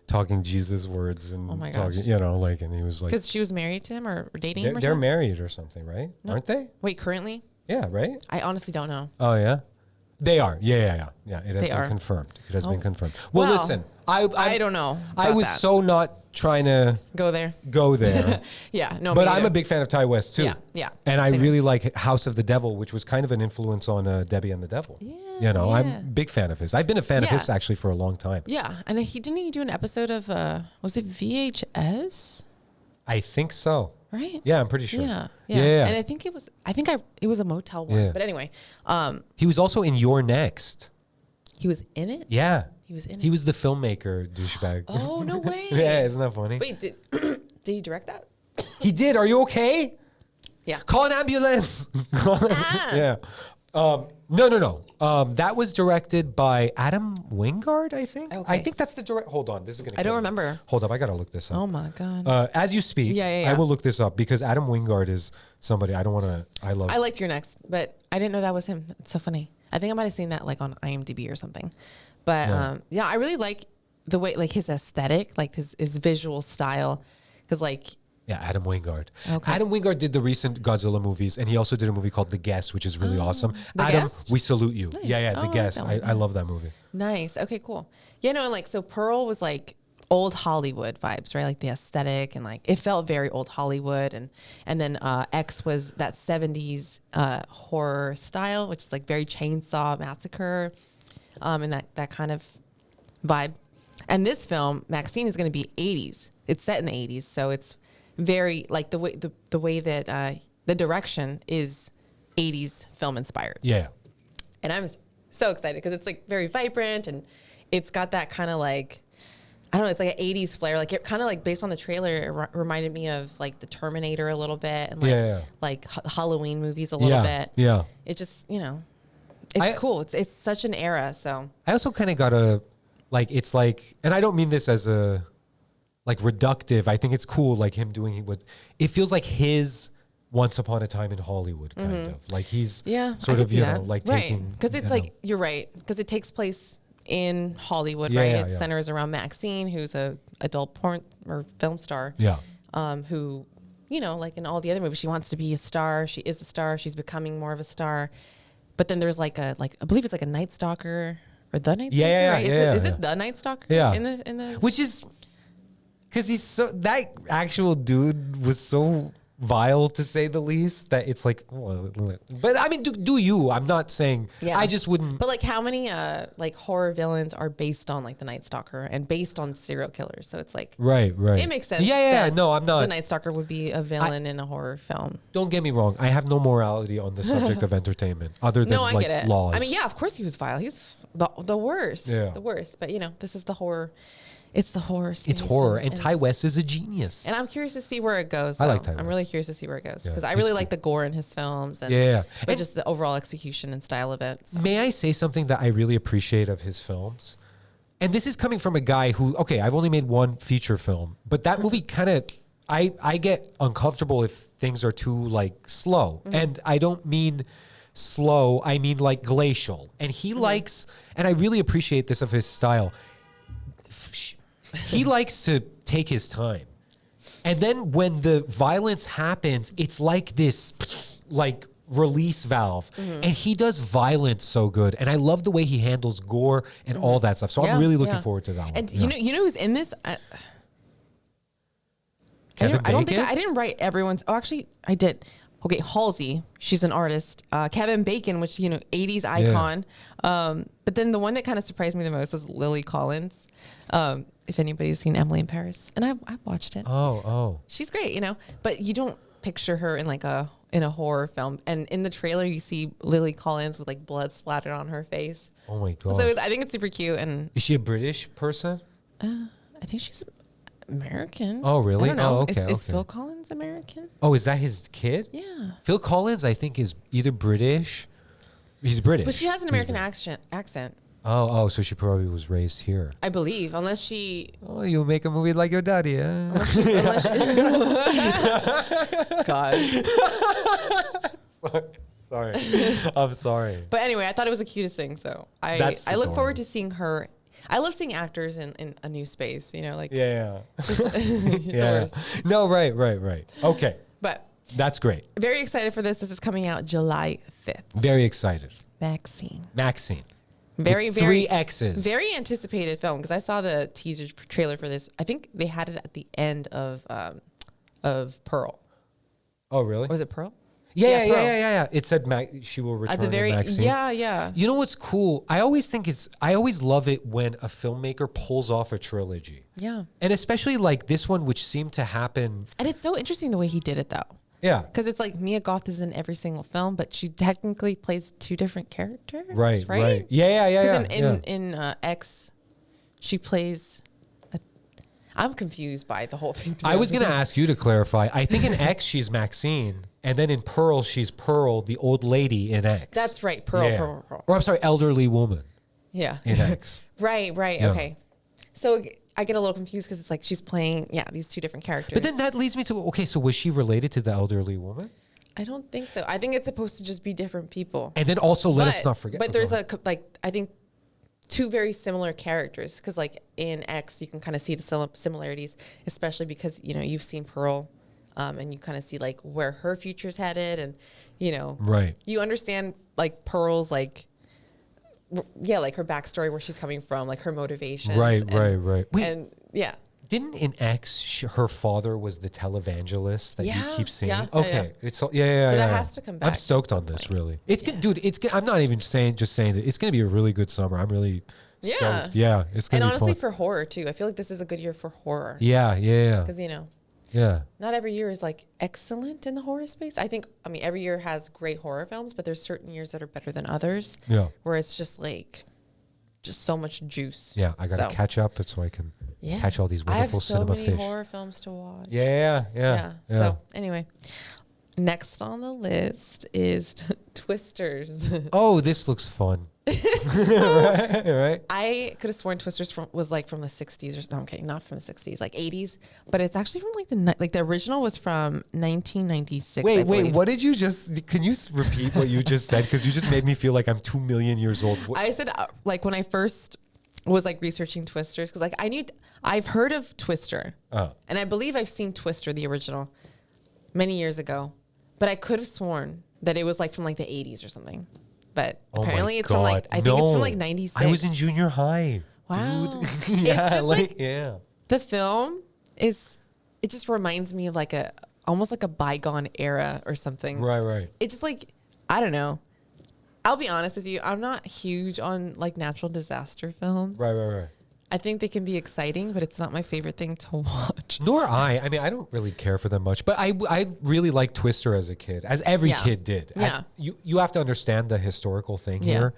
talking Jesus words and Oh my talking, gosh. you know, like, and he was like, because she was married to him or dating him or they're something. married or something, right? Aren't they? Wait, currently? Yeah, right? I honestly don't know. Oh, yeah? They are. Yeah. It has They been are. confirmed. It has Oh. been confirmed. Well, Well, listen, I don't know. I about was that. so not trying to Go there. go there. Yeah, no, But me I'm either. a big fan of Ty West too. Yeah. And I Same really like House of the Devil, which was kind of an influence on Debbie and the Devil. Yeah, You know, I'm yeah. a big fan of his. I've been a fan of Yeah. his actually for a long time. Yeah, and didn't he do an episode of was it VHS? I think so. Right? Yeah, I'm pretty sure. Yeah. Yeah. And it was a Motel one. Yeah. But anyway, He was also in You're Next. he was in it. Yeah. He was in He it. was the filmmaker douchebag. Oh no way. Yeah, isn't that funny? Wait, did he direct that? He did. Are you okay? Yeah. Call an ambulance. Ah. Yeah. No. That was directed by Adam Wingard, I think. Okay. I think that's the direct. Hold on. This is going to I don't remember. Hold up. I got to look this up. Oh my god. As you speak, Yeah. I will look this up because Adam Wingard is somebody I don't want to. I love. I liked Your Next, but I didn't know that was him. It's so funny. I think I might have seen that like on IMDb or something. But Yeah. yeah, I really like the way, like his aesthetic, like his visual style. Cause like, Yeah, Adam Wingard. Okay. Adam Wingard did the recent Godzilla movies, and he also did a movie called The Guest, which is really awesome. The Adam, Guest? we salute you. Nice. Yeah, yeah, Oh, I The like Guest. that I, one. I love that movie. nice. Okay, cool. Yeah, no, and like, so Pearl was like old Hollywood vibes, right? Like the aesthetic and like, it felt very old Hollywood. And then X was that 70s horror style, which is like very Chainsaw Massacre, and that kind of vibe. And this film, Maxine, is going to be 80s. It's set in the 80s, so it's very like the way that the direction is 80s film inspired. Yeah. And I'm so excited because it's like very vibrant and it's got that kind of like, I don't know, it's like an 80s flair. Like it kind of like based on the trailer, it reminded me of like the Terminator a little bit and like Yeah. like Halloween movies a little bit. Yeah. It just, it's cool. It's such an era. So I also kind of got a, like, it's like, and I don't mean this as a, like, reductive. I think it's cool, like, him doing what, it feels like his Once Upon a Time in Hollywood, kind of. Like, he's yeah, sort of, like, taking. Because it's you know. like, you're right. Because it takes place in Hollywood, Yeah, right? yeah, It yeah. centers around Maxine, who's a adult porn or film star. Yeah. Who, like in all the other movies, she wants to be a star. She is a star. She's becoming more of a star. But then there's like I believe it's like a Night Stalker or the Night Stalker. Yeah, right? yeah, Is yeah. it the Night Stalker? Yeah. In the Which is, because he's so, that actual dude was so vile, to say the least, that it's like, but I mean, do you? I'm not saying, Yeah. I just wouldn't. But like how many like horror villains are based on like the Night Stalker and based on serial killers? So it's like Right. it makes sense. Yeah. that No, I'm not. The Night Stalker would be a villain in a horror film. Don't get me wrong. I have no morality on the subject of entertainment other than No, I like get it. laws. I mean, yeah, of course he was vile. He was the worst. Yeah. The worst. But this is the horror. It's the horror space. It's horror, and Ty it's- West is a genius. And I'm curious to see where it goes. I like though. Ty I'm West. really curious to see where it goes Yeah, because I he's really cool. like the gore in his films. And, Yeah. But And just the overall execution and style of it. So. may I say something that I really appreciate of his films? And this is coming from a guy who, okay, I've only made one feature film, but that movie kind of, I get uncomfortable if things are too like slow. And I don't mean slow, I mean like glacial. And he likes, and I really appreciate this of his style. He likes to take his time. And then when the violence happens, it's like this like release valve. And he does violence so good. And I love the way he handles gore and all that stuff. So I'm really looking forward to that one. And Yeah. you know who's in this? Kevin I don't think Bacon? I didn't write everyone's. Oh, actually, I did. Okay, Halsey, she's an artist. Kevin Bacon, which 80s icon. But then the one that kind of surprised me the most was Lily Collins. If anybody's seen Emily in Paris, and I watched it. Oh. She's great, but you don't picture her in like in a horror film. And in the trailer, you see Lily Collins with like blood splattered on her face. Oh my God. So I think it's super cute. And Is she a British person? I think she's American. Oh, really? I don't know. Oh, okay, Is okay. Phil Collins American? Oh, is that his kid? Yeah. Phil Collins, I think, is either British. He's British. But she has an He's American British. accent, Oh, so she probably was raised here. I believe, unless she. Oh, you make a movie like your daddy, huh? God. Sorry. I'm sorry. But anyway, I thought it was the cutest thing. So I That's look forward adorable. to seeing her. I love seeing actors in a new space. Like Yeah. the Yeah. worst. No, right. Okay. But That's great. very excited for this. This is coming out July 5th. Very excited. Maxine. Maxine. Very, With very, 3 X's. very anticipated film because I saw the teaser trailer for this. I think they had it at the end of Pearl. Oh, really? Or was it Pearl? Yeah. Pearl. It said she will return At the very Maxine. yeah. You know what's cool? I always love it when a filmmaker pulls off a trilogy. Yeah. And especially like this one, which seemed to happen. And it's so interesting the way he did it though. Yeah. Because it's like Mia Goth is in every single film, but she technically plays 2 different characters. Right. Right. Yeah. Because in X, she plays. I'm confused by the whole thing. I was going to ask you to clarify. I think in X, she's Maxine. And then in Pearl, she's Pearl, the old lady in X. That's right. Pearl. Yeah. Pearl. Or I'm sorry, elderly woman Yeah. in X. Right. Yeah. Okay. So I get a little confused because it's like she's playing these 2 different characters. But then that leads me to, okay, so was she related to the elderly woman? I don't think so. I think it's supposed to just be different people. And then also let us not forget. But there's I think two very similar characters, because like in X you can kind of see the similarities, especially because you've seen Pearl, and you kind of see like where her future's headed, and right. you understand like Pearl's like like her backstory, where she's coming from, like her motivations. Right. Wait, and yeah. Didn't in X her father was the televangelist that you keep seeing? Yeah, okay, yeah. It's yeah. So that has to come back. I'm stoked on this. Really, it's good, dude. It's good. I'm not even just saying that it's gonna be a really good summer. I'm really stoked. Yeah, it's gonna and be honestly fun. for horror too. I feel like this is a good year for horror. Yeah. Because Yeah. not every year is like excellent in the horror space. I mean, every year has great horror films, but there's certain years that are better than others. Yeah. Where it's just so much juice. Yeah, I gotta catch up so I can catch all these wonderful cinema fish. I have so many horror films to watch. Yeah. So anyway, next on the list is Twisters. Oh, this looks fun. right. I could have sworn Twisters was like from the 60s or no, I'm kidding, not from the 60s, like 80s, but it's actually from like the original was from 1996. Wait, what did you can you repeat what you just said? Because you just made me feel like I'm 2 million years old. I said like when I first was like researching Twisters, because like I've heard of Twister, and I believe I've seen Twister, the original, many years ago, but I could have sworn that it was like from like the 80s or something. But apparently it's from like, I think it's from like 96. I was in junior high. Wow. Dude. Yeah, it's just like the film it just reminds me of like almost like a bygone era or something. Right. It just like, I don't know. I'll be honest with you. I'm not huge on like natural disaster films. Right. I think they can be exciting, but it's not my favorite thing to watch. Nor I. I mean, I don't really care for them much, but I really liked Twister as a kid, as every kid did. Yeah. You have to understand the historical thing here.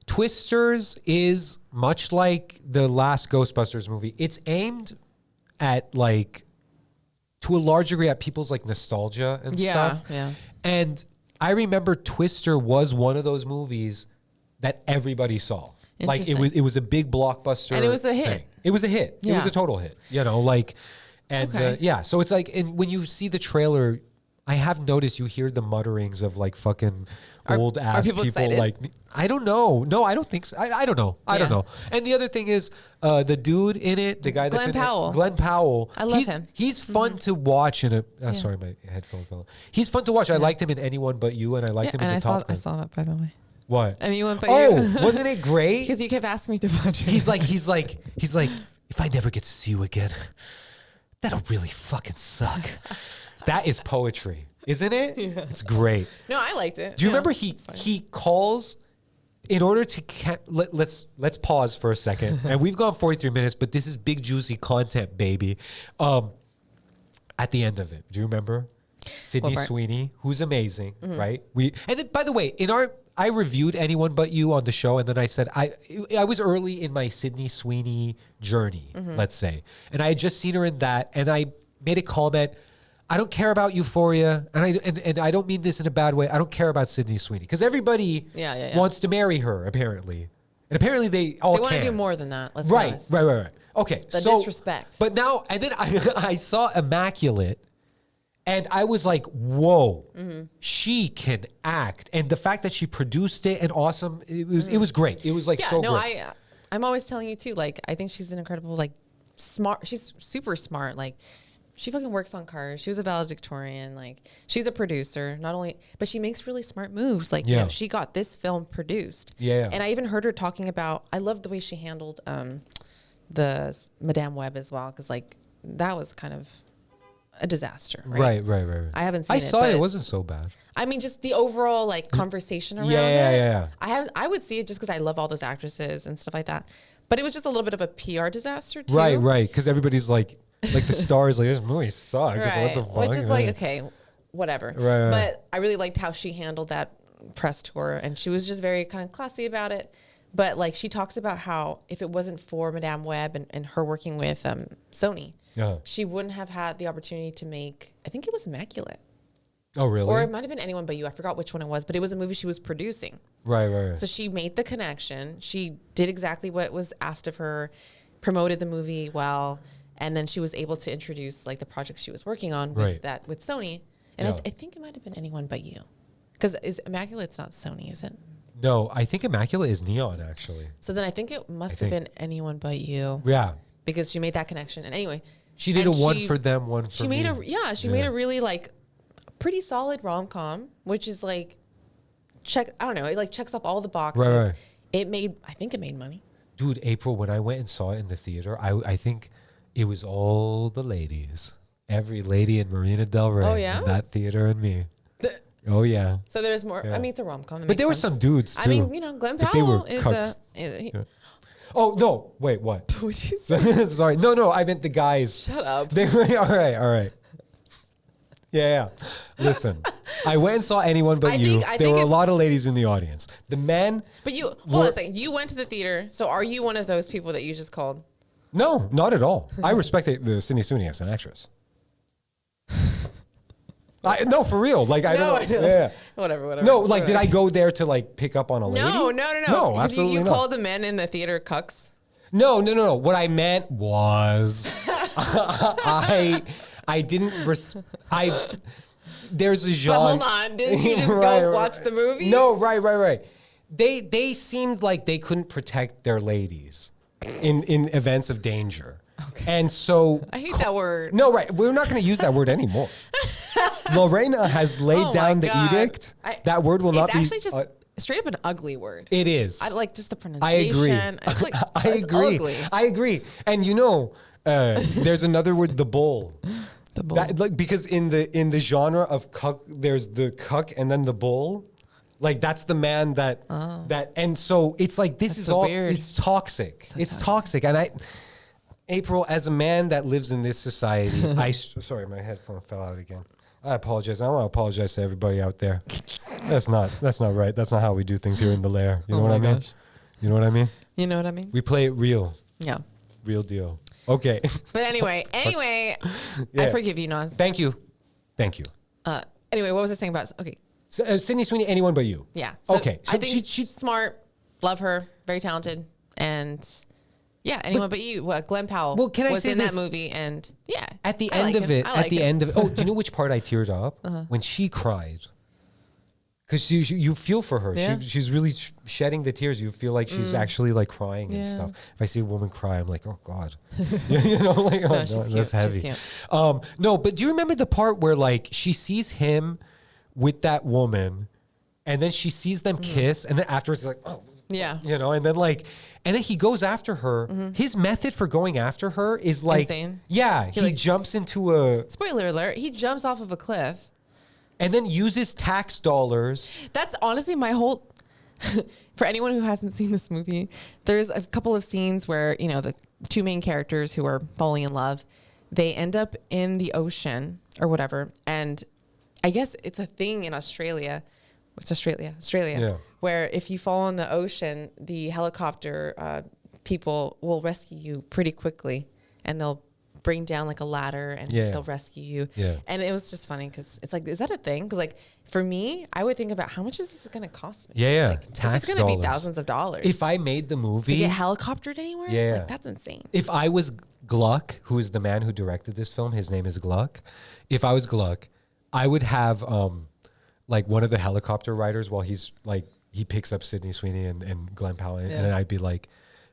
Twisters is much like the last Ghostbusters movie. It's aimed at like, to a large degree, at people's like nostalgia and stuff. Yeah. And I remember Twister was one of those movies that everybody saw. Like it was a big blockbuster, and it was a hit. Thing. It was a hit. Yeah. It was a total hit. So it's like, and when you see the trailer, I have noticed you hear the mutterings of like fucking old ass people excited? like me. I don't know. No, I don't think so. I don't know. I don't know. And the other thing is the dude in it, the guy that's Glenn Powell. Glenn Powell. I love him. He's fun to watch in a. Sorry, my headphone fell. He's fun to watch. I liked him in Anyone But You, and I liked him in the Top Gun. I saw that, by the way. What? Anyone But You. Wasn't it great? Because you kept asking me to watch it. He's like, if I never get to see you again, that'll really fucking suck. That is poetry, isn't it? Yeah. It's great. No, I liked it. Do you remember he calls in order to let's pause for a second, and we've gone 43 minutes, but this is big juicy content, baby. At the end of it, do you remember Sydney Sweeney, who's amazing, right? And then, by the way, I reviewed Anyone But You on the show, and then I said I was early in my Sydney Sweeney journey, let's say, and I had just seen her in that, and I made a comment. I don't care about Euphoria, and I don't mean this in a bad way. I don't care about Sydney Sweeney because everybody wants to marry her apparently, and apparently they want to do more than that. Let's be honest. Right. Okay, the disrespect. But now, and then I saw Immaculate. And I was like, whoa, she can act. And the fact that she produced it and awesome, it was great. It was like so great. I'm always telling you too, like, I think she's an incredible, like, smart. She's super smart. Like, she fucking works on cars. She was a valedictorian. Like, she's a producer, not only, but she makes really smart moves. Like, she got this film produced. Yeah. And I even heard her talking about, I loved the way she handled the Madame Web as well. Cause like, that was kind of a disaster, right? Right. I haven't seen it. I saw it. It wasn't so bad. I mean, just the overall like conversation around it. Yeah. I would see it just because I love all those actresses and stuff like that. But it was just a little bit of a PR disaster too. Right. Because everybody's like the stars, like, this movie sucks. Right. What the fuck? Which is like, okay, whatever. Right. But I really liked how she handled that press tour, and she was just very kind of classy about it. But like, she talks about how if it wasn't for Madame Web and her working with Sony, she wouldn't have had the opportunity to make, I think it was Immaculate. Oh, really? Or it might have been Anyone But You. I forgot which one it was, but it was a movie she was producing. Right. So she made the connection. She did exactly what was asked of her, promoted the movie well, and then she was able to introduce like the projects she was working on with Sony. And Yeah. I think it might have been Anyone But You. Because is Immaculate, it's not Sony, is it? No, I think Immaculate is Neon, actually. So then I think it must I have think. been Anyone But You. Yeah. Because she made that connection. And anyway. She did and a one for them, one for she me. made a she made a really like pretty solid rom-com, which is like I don't know, it like checks off all the boxes. Right. I think it made money. Dude, April, when I went and saw it in the theater, I think it was all the ladies. Every lady in Marina Del Rey. Oh, yeah? In that theater and me. Oh, yeah. So there's more. Yeah. I mean, it's a rom-com. But there were some dudes, too. I mean, Glenn But they were Powell is cucks. a. Oh, no. Wait, what? What'd you say? Sorry. No, I meant the guys. Shut up. They were, all right. Yeah. Listen, I went and saw Anyone But I You. think There were a it's- lot of ladies in the audience. The men, But hold on a second. You went to the theater. So are you one of those people that you just called? no, not at all. I respect Sydney Sweeney as an actress. No, for real. Like, I don't know. Yeah. Whatever. No, like, did I go there to, like, pick up on a lady? No. No, absolutely You not. called the men in the theater cucks. No. What I meant was I didn't there's a But genre. hold on. Didn't you just Right, go right. watch the movie? No, right. They seemed like they couldn't protect their ladies in events of danger. Okay. And so I hate that word. No, right. We're not going to use that word anymore. Lorena has laid Oh my down the God. edict. That word will not It's be. actually just straight up an ugly word. It is. I like just the I pronunciation. agree. It's like, I it's agree. ugly. I agree. And there's another word, the bull. The bull. Like, because in the genre of cuck, there's the cuck and then the bull. Like, that's the man that and so it's like this That's is so all weird. it's toxic. So It's toxic. And April, as a man that lives in this society, sorry, my headphone fell out again. I apologize. I want to apologize to everybody out there. That's not right. That's not how we do things here in the lair. You know Oh what my I mean? gosh. You know what I mean? You know what I mean? We play it real. Yeah. Real deal. Okay. But anyway, I Yeah. forgive you, Nas. Thank you. Anyway, what was I saying about? Okay, So, Sydney Sweeney, Anyone But You. yeah. So Okay, so I think she's smart. Love her. Very talented. And yeah, Anyone But You. Glenn Powell Well, can I was say in this? that movie, and yeah. At the I end like of him. it, I at like the him. end of it. Oh, do you know which part I teared up? When she cried. Because you feel for her. Yeah. She's really shedding the tears. You feel like she's actually like crying and Yeah. stuff. If I see a woman cry, I'm like, oh God. you know, like, oh, No, no, she's cute. that's heavy. She's cute. No, but do you remember the part where like she sees him with that woman and then she sees them kiss and then afterwards it's like, oh, Yeah. you know, and then he goes after her. His method for going after her is like, Insane. yeah, he like- jumps into a, Spoiler alert: he jumps off of a cliff. and then uses tax dollars. That's honestly my whole. For anyone who hasn't seen this movie, there's a couple of scenes where the two main characters who are falling in love, they end up in the ocean or whatever, and I guess it's a thing in Australia. It's Australia, Yeah. where if you fall in the ocean, the helicopter people will rescue you pretty quickly, and they'll bring down like a ladder and Yeah. they'll rescue you. Yeah. And it was just funny because it's like, is that a thing? Because like for me, I would think about how much is this going to cost me? Yeah, Like, tax this is going to be dollars. thousands of dollars. If I made the to movie, get helicoptered anywhere, Yeah. like that's insane. if I was Gluck, who is the man who directed this film, his name is Gluck. If I was Gluck, I would have like one of the helicopter riders while he's like he picks up Sydney Sweeney and Glenn Powell, and then I'd be like,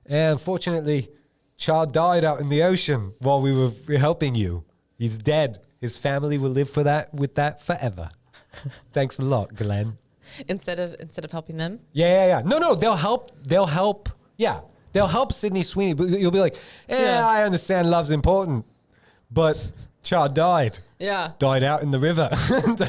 unfortunately, child died out in the ocean while we were helping you. He's dead. His family will live with that forever. Thanks a lot, Glenn. Instead of helping them. Yeah. No, they'll help. Yeah, they'll help Sydney Sweeney. But you'll be like, Yeah. I understand love's important, but child died. Yeah. Died out in the river.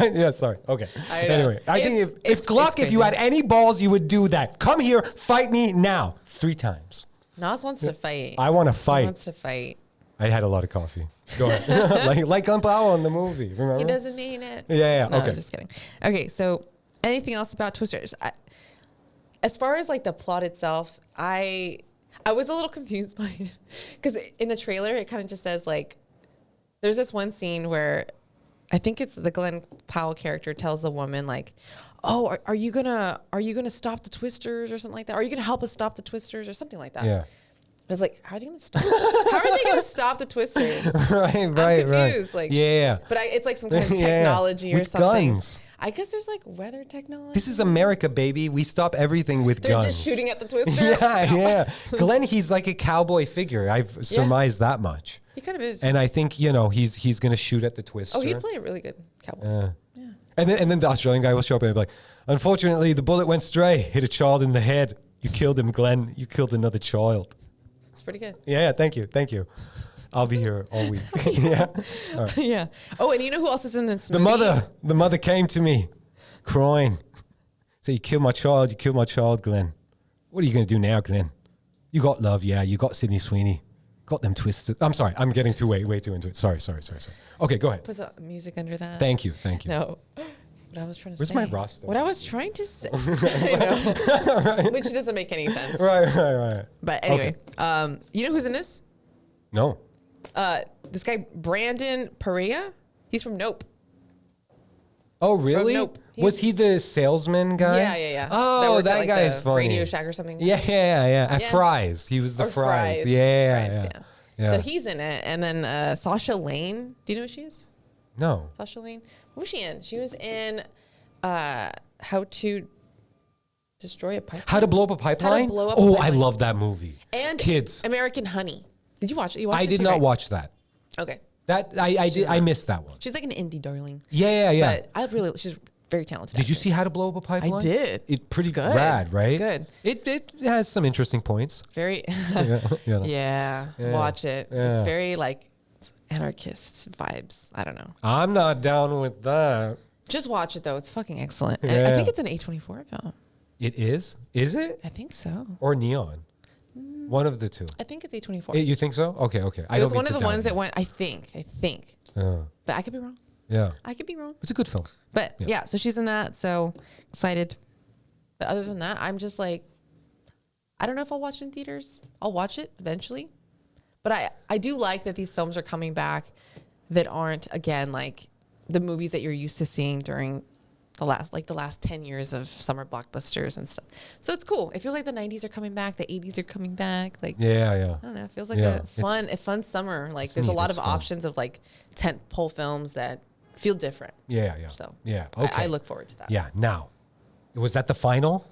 Yeah, sorry. Okay. I know. Anyway, I think It's if Gluck, if you crazy. had any balls, you would do that. Come here, fight me now. 3 times. Nas wants to fight. I want to He fight. wants to fight. I had a lot of coffee. Go ahead. like Glenn Powell in the movie. Remember? He doesn't mean it. Yeah. No, Okay. I'm just kidding. Okay, so anything else about Twisters? As far as like the plot itself, I was a little confused by it because in the trailer it kind of just says like, there's this one scene where I think it's the Glenn Powell character tells the woman like, "Oh, are you gonna stop the Twisters or something like that? Are you gonna help us stop the Twisters or something like that?" Yeah. I was like, how are they going to stop? How are they going to stop the twisters? right, I'm confused. Like, yeah. But it's like some kind of Yeah. technology or With something. guns. I guess there's like weather technology. This is America, baby. We stop everything with They're guns. just shooting at the twister. Yeah. Glenn, he's like a cowboy figure. I've surmised that much. He kind of is. And I think, he's going to shoot at the twister. Oh, he'd play a really good cowboy. Yeah. And then the Australian guy will show up and be like, unfortunately, the bullet went stray, hit a child in the head. You killed him, Glenn. You killed another child. It's pretty good. Yeah, thank you. I'll be here all week. Yeah. All right. Yeah. Oh, and you know who else is in this The movie? mother came to me crying. So you killed my child, Glenn. What are you going to do now, Glenn? You got love, yeah. You got Sydney Sweeney. Got them twisted. I'm sorry. I'm getting way too into it. Sorry. Okay, go ahead. Put the music under that. Thank you. No. What I was trying to Where's say. my roster? What I was trying to say. I know. Which doesn't make any sense. Right. But anyway, you know who's in this? No. This guy, Brandon Perea. He's from Nope. Oh, really? Nope. Was he the salesman guy? Yeah. Oh, worked at, that like, guy's the funny. Radio Shack or something. Yeah. At Yeah. Fry's. He was the Or Fry's. Fry's. Yeah. So he's in it. And then Sasha Lane. Do you know who she is? No. Sasha Lane. What was she in? She was in How to Destroy a Pipeline. How to Blow Up a Pipeline? Blow Up a I Pipeline. love that movie. And Kids. American Honey. Did you watch it? You watched I it did too, not right? watch that. Okay. That I missed that one. She's like an indie darling. Yeah. But she's very talented. Did you actress. see How to Blow Up a Pipeline? I did. It's pretty good. rad, right? It's good. It has some interesting points. Very. Yeah. Yeah. Watch it. Yeah. It's very like anarchist vibes. I don't know. I'm not down with that. Just watch it though. It's fucking excellent. And Yeah. I think it's an A24 film. It is? Is it? I think so. Or Neon? One of the two. I think it's A24. You think so? Okay. It was one of the ones that went. I think. Yeah. But I could be wrong. Yeah. I could be wrong. It's a good film. But Yeah. yeah, so she's in that. So excited. But other than that, I'm just like, I don't know if I'll watch it in theaters. I'll watch it eventually. But I do like that these films are coming back that aren't, again, like the movies that you're used to seeing during the last 10 years of summer blockbusters and stuff. So it's cool. It feels like the 90s are coming back. The 80s are coming back. Like, Yeah. I don't know. It feels like Yeah, a fun summer. Like it's there's a neat, lot it's of fun. options of like tent pole films that feel different. Yeah. So Yeah. Okay. I look forward to that. Yeah. Now, was that the final?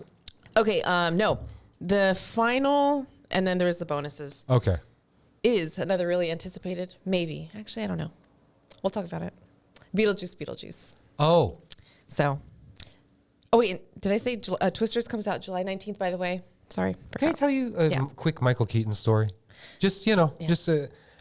Okay. No, the final, and then there's the bonuses. Okay. Is another really anticipated? Maybe. Actually, I don't know. We'll talk about it. Beetlejuice. Oh. So. Oh wait, did I say Twisters comes out July 19th? By the way, sorry. Can I forgot. tell you a Yeah. quick Michael Keaton story?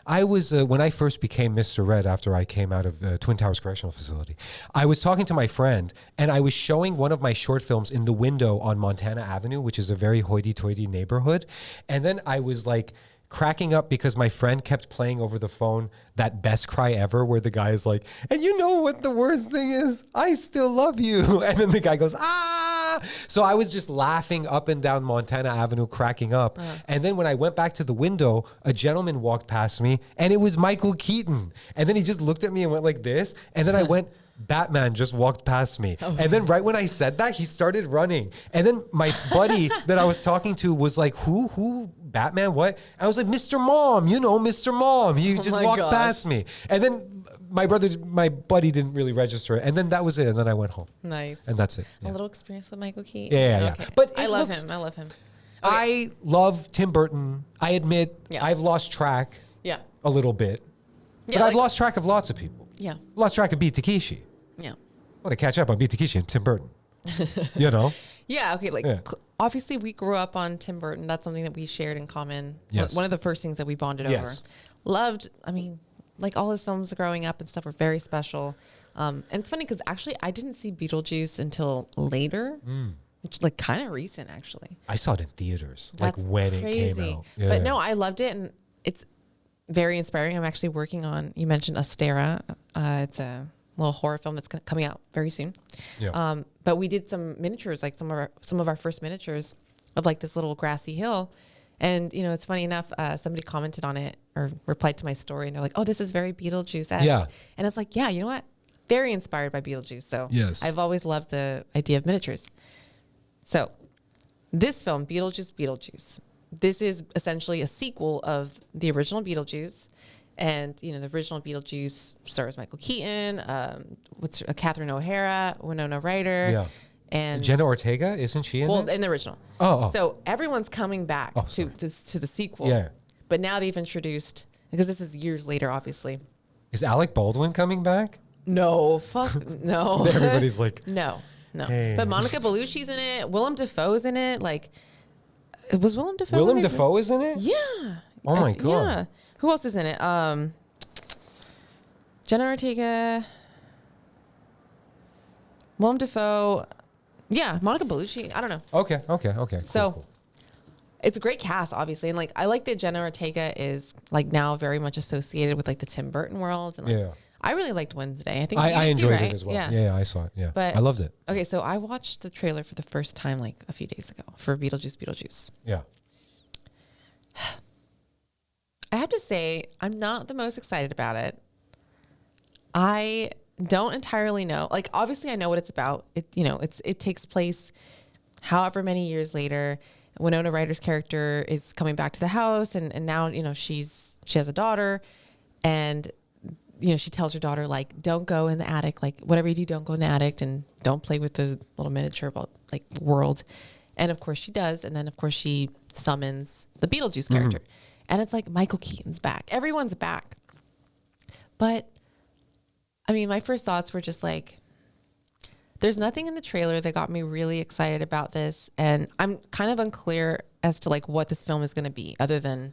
I was, when I first became Mr. Red after I came out of Twin Towers Correctional Facility, I was talking to my friend and I was showing one of my short films in the window on Montana Avenue, which is a very hoity-toity neighborhood. And then I was like, cracking up because my friend kept playing over the phone that Best Cry Ever where the guy is like, and you know what the worst thing is? I still love you. And then the guy goes, ah. So I was just laughing up and down Montana Avenue, cracking up. And then when I went back to the window, a gentleman walked past me and it was Michael Keaton. And then he just looked at me and went like this. And then I went, Batman just walked past me. And then right when I said that, he started running. And then my buddy that I was talking to was like, who, Batman, what? I was like, Mr. Mom, Mr. Mom. He just my walked gosh. past me. And then my buddy didn't really register it. And then that was it. And then I went home. Nice. And that's it. A Yeah. little experience with Michael Keaton. Yeah. Okay. But I it love looks- him. I love him. I love Tim Burton. I admit Yeah. I've lost track Yeah. a little bit. Yeah, But I've like- lost track of lots of people. Yeah. Lost track of Beat Takeshi. Yeah. I want to catch up on Beat Takeshi and Tim Burton. Yeah. Okay. Like, Yeah. obviously, we grew up on Tim Burton. That's something that we shared in common. Yes. One of the first things that we bonded Yes. over. Loved. I mean, like all his films growing up and stuff were very special. And it's funny because actually, I didn't see Beetlejuice until later, which like kind of recent actually. I saw it in theaters, That's like when it came crazy. out. Yeah. But no, I loved it, and it's very inspiring. I'm actually working on. You mentioned Astera. It's a little horror film that's coming out very soon. Yeah. But we did some miniatures, like some of our first miniatures of like this little grassy hill. And it's funny enough, somebody commented on it or replied to my story, and they're like, "Oh, this is very Beetlejuice." Yeah. And it's like, yeah, you know what? Very inspired by Beetlejuice. So Yes. I've always loved the idea of miniatures. So this film, Beetlejuice, this is essentially a sequel of the original Beetlejuice. And, you know, the original Beetlejuice stars Michael Keaton, Catherine O'Hara, Winona Ryder. Yeah. And Jenna Ortega, isn't she in it? in the original. Oh. So everyone's coming back to the sequel. Yeah. But now they've introduced, because this is years later, obviously. Is Alec Baldwin coming back? No, fuck, no. Everybody's like, no. Hey. But Monica Bellucci's in it. Willem Dafoe's in it. Like, was Willem Dafoe? Willem Dafoe is in it? Yeah. Oh my God. Yeah. Who else is in it? Jenna Ortega, Willem Dafoe. Yeah, Monica Bellucci. I don't know. Okay. So cool. it's a great cast, obviously, and like I like that Jenna Ortega is like now very much associated with like the Tim Burton world. And like, Yeah. I really liked Wednesday. I think I you did too, enjoyed right? it as well. Yeah, I saw it. Yeah. But I loved it. Okay, so I watched the trailer for the first time like a few days ago for Beetlejuice. Yeah. I have to say, I'm not the most excited about it. I don't entirely know. Like, obviously, I know what it's about. It takes place however many years later. Winona Ryder's character is coming back to the house, and now, you know, she has a daughter, and, you know, she tells her daughter, like, don't go in the attic. Like, whatever you do, don't go in the attic, and don't play with the little miniature, like, world. And, of course, she does. And then, of course, she summons the Beetlejuice character. And it's like Michael Keaton's back. Everyone's back. But, I mean, my first thoughts were just like, there's nothing in the trailer that got me really excited about this. And I'm kind of unclear as to like what this film is going to be, other than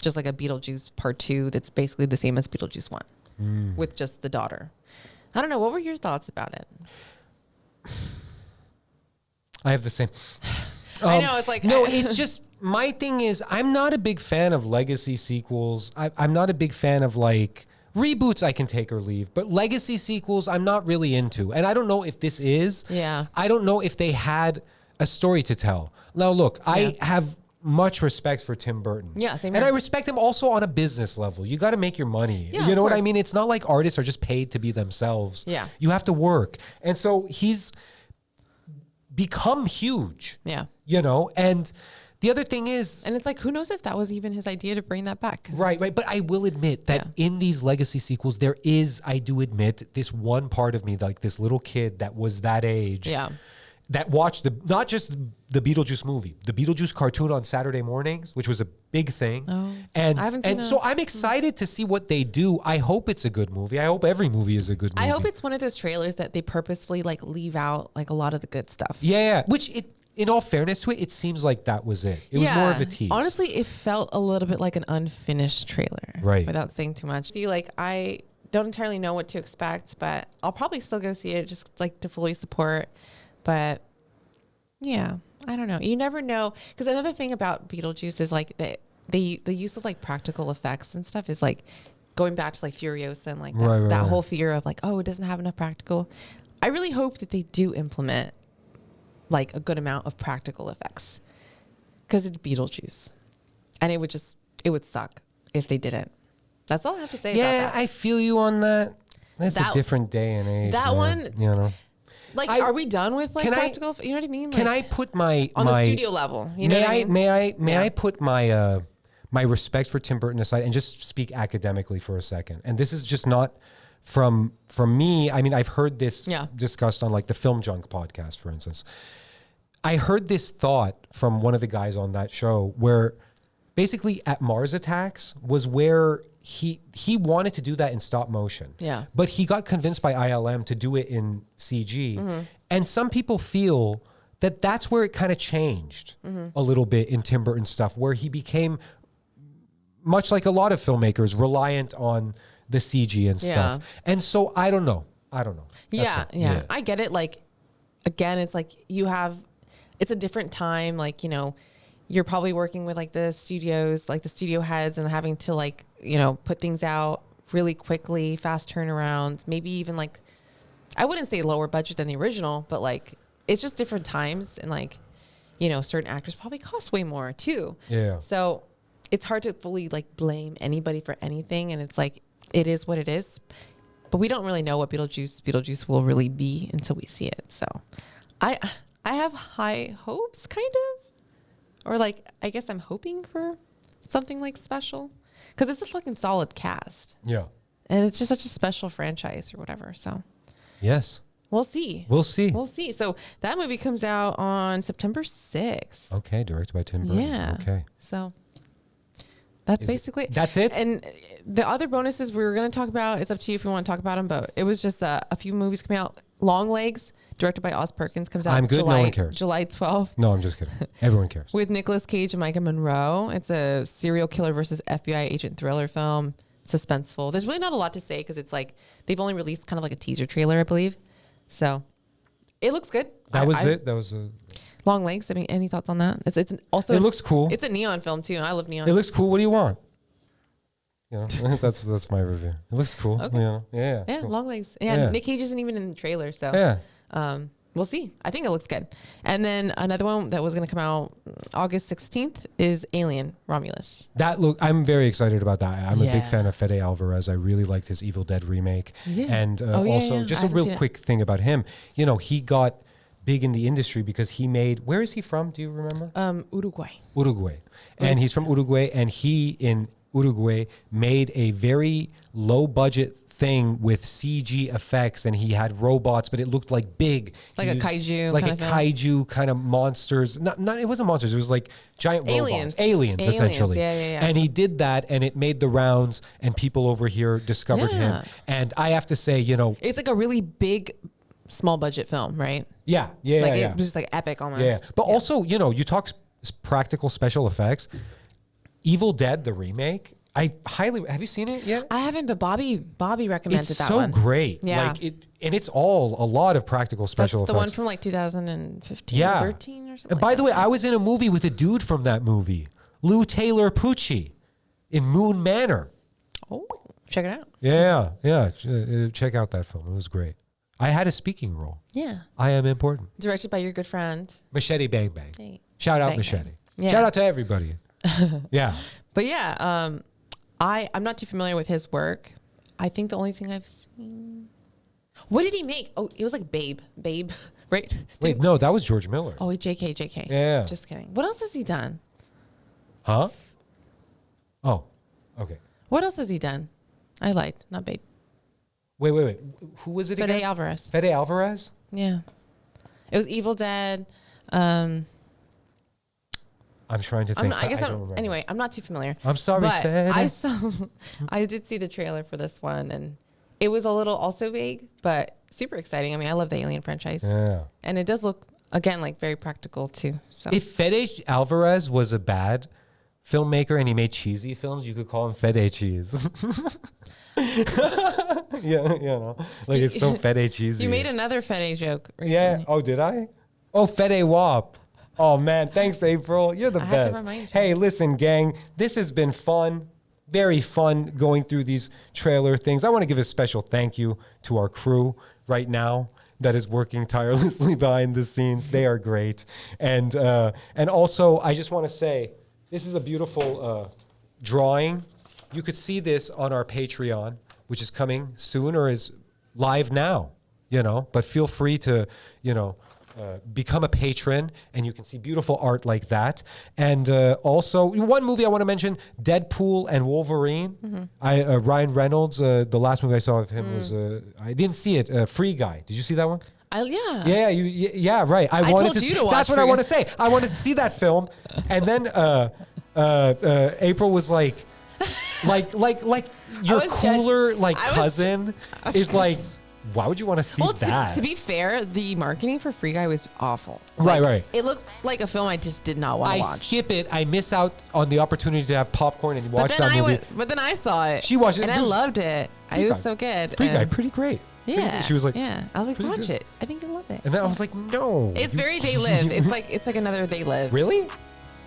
just like a Beetlejuice Part 2 that's basically the same as Beetlejuice 1 with just the daughter. I don't know. What were your thoughts about it? I have the same. I know, it's like... No, it's just... My thing is, I'm not a big fan of legacy sequels. I'm not a big fan of like reboots. I can take or leave, but legacy sequels, I'm not really into. And I don't know if this is. Yeah. I don't know if they had a story to tell. Now, look, I have much respect for Tim Burton. Yeah, same And here. I respect him also on a business level. You got to make your money. Yeah, you know of what I course. mean? It's not like artists are just paid to be themselves. Yeah. You have to work. And so he's become huge. Yeah. You know, and the other thing is... And it's like, who knows if that was even his idea to bring that back? 'Cause- Right. But I will admit that in these legacy sequels, there is, I do admit, this one part of me, like this little kid that was that age. Yeah. That watched not just the Beetlejuice movie, the Beetlejuice cartoon on Saturday mornings, which was a big thing. Oh, and I haven't seen so those. I'm excited to see what they do. I hope it's a good movie. I hope every movie is a good movie. I hope it's one of those trailers that they purposefully like leave out like a lot of the good stuff. Yeah. Which in all fairness to it, it seems like that was it. It was more of a tease. Honestly, it felt a little bit like an unfinished trailer. Right. Without saying too much. I feel like I don't entirely know what to expect, but I'll probably still go see it just like to fully support. But yeah, I don't know. You never know. Because another thing about Beetlejuice is like the use of like practical effects and stuff is like going back to like Furiosa and like that whole fear of like, oh, it doesn't have enough practical. I really hope that they do implement like a good amount of practical effects, because it's Beetlejuice, and it would suck if they didn't. That's all I have to say about that. I feel you on that. That's a different day and age. That man. one, you know. Like, are we done with like practical? You know what I mean? Can like, I put my on the studio level? You know what I mean? May I put my my respect for Tim Burton aside and just speak academically for a second? And this is just not from me. I mean, I've heard this discussed on like the Film Junk podcast, for instance. I heard this thought from one of the guys on that show where basically at Mars Attacks was where he wanted to do that in stop motion. Yeah. But he got convinced by ILM to do it in CG. And some people feel that that's where it kind of changed a little bit in Tim Burton stuff, where he became, much like a lot of filmmakers, reliant on the CG and stuff. And so I don't know. Yeah. I get it. Like, again, it's like it's a different time. Like, you know, you're probably working with like the studios, like the studio heads, and having to like, you know, put things out really quickly, fast turnarounds, maybe even like, I wouldn't say lower budget than the original, but like, it's just different times. And like, you know, certain actors probably cost way more too. Yeah. So it's hard to fully like blame anybody for anything. And it's like, it is what it is, but we don't really know what Beetlejuice will really be until we see it. So I have high hopes, kind of. or like I guess I'm hoping for something like special because it's a fucking solid cast Yeah. and it's just such a special franchise or whatever. So Yes. we'll see. We'll see. We'll see. So that movie comes out on September 6th. Okay, directed by Tim Burton. Yeah. Okay. So that's Is it- basically that's it? And the other bonuses we were going to talk about, it's up to you if you want to talk about them, but it was just a few movies coming out. Long Legs, directed by Oz Perkins, comes out I'm good, no July, one cares. July 12th. No, I'm just kidding. Everyone cares. With Nicolas Cage and Micah Monroe. It's a serial killer versus FBI agent thriller film. Suspenseful. There's really not a lot to say because it's like they've only released kind of like a teaser trailer, I believe. So it looks good. That was it. That was a. Long Legs. I mean, any thoughts on that? It's also It looks cool. It's a neon film too, and I love neon. It looks cool. What do you want? You know, that's my review. It looks cool. Okay. You know? Yeah. Yeah, Cool. Long Legs. Yeah, Yeah. Nick Cage isn't even in the trailer, so Yeah. we'll see. I think it looks good. And then another one that was going to come out August 16th is Alien Romulus. I'm very excited about that. I'm a big Yeah. fan of Fede Alvarez. I really liked his Evil Dead remake. Yeah. And Oh, yeah, also, yeah. just I a haven't real seen it. quick thing about him. You know, he got big in the industry because he made, where is he from? Do you remember? Uruguay. Uruguay. And he's from Uruguay, and he in Uruguay made a very low budget thing with CG effects, and he had robots, but it looked like big. Like He a used- kaiju like kind a of film. kaiju kind of monsters. Not it wasn't monsters. It was like giant Aliens. aliens essentially. Yeah, yeah, yeah. And he did that, and it made the rounds, and people over here discovered him. Yeah. And I have to say, you know, It's like a really big, small budget film, right? yeah. Like yeah. it was just like epic almost. Yeah, but also, you know, you talk practical special effects. Evil Dead, the remake. Have you seen it yet? I haven't, but Bobby recommended It's that so one. great. Yeah. Like and it's all a lot of practical That's special the one effects. from like 2015, Yeah. 13 or something. And by the way, I was in a movie with a dude from that movie, Lou Taylor Pucci, in Moon Manor. oh, check it out. Yeah. Check out that film. It was great. I had a speaking role. Yeah. I am important. Directed by your good friend. Machete Bang Bang. Hey. Shout out Bang Machete. Bang. Yeah. Shout out to everybody. Yeah. But yeah, I'm not too familiar with his work. I think the only thing I've seen. What did he make? Oh, it was like Babe, right? Wait, no, that was George Miller. Oh, JK. Yeah. Just kidding. What else has he done? Huh? Oh, okay. What else has he done? I lied. Not Babe. Wait. Who was it Fede again? Alvarez. Fede Alvarez? Yeah. It was Evil Dead. I'm trying to think. I guess don't remember. anyway, I'm not too familiar. I'm sorry, but Fede. I did see the trailer for this one, and it was a little also vague, but super exciting. I mean, I love the Alien franchise, Yeah. and it does look again like very practical too. So If Fede Alvarez was a bad filmmaker and he made cheesy films, you could call him Fede Cheese. Yeah, you know, like it's so Fede cheesy. you made another Fede joke recently. Yeah. Oh, did I? Oh, Fede Wap. Oh man, thanks, April. You're the I had to best. remind you. Hey, listen, gang, this has been fun. Very fun going through these trailer things. I want to give a special thank you to our crew right now that is working tirelessly behind the scenes. They are great. And also, I just want to say, this is a beautiful drawing. You could see this on our Patreon, which is coming soon or is live now, you know, but feel free to, you know, become a patron, and you can see beautiful art like that. And also, one movie I want to mention, Deadpool and Wolverine. Ryan Reynolds, the last movie I saw of him was, I didn't see it, Free Guy. Did you see that one? Yeah. Yeah, right. I told wanted you to watch That's what I Free want Guy. to say. I wanted to see that film, and then April was like your was cooler like I was- cousin is like, why would you want to see Well, that? to be fair, the marketing for Free Guy was awful. Right. It looked like a film I just did not want I to watch. skip it. I miss out on the opportunity to have popcorn and watch that movie. But then I saw it. She watched it. and I This- loved it. Free It was Guy. so good. Free Guy, and- pretty great. Pretty Yeah. good. She was like, yeah. I was like, pretty watch good. it. I think you'll love it. And then I was like, no. It's very They Live. It's like another They Live. Really?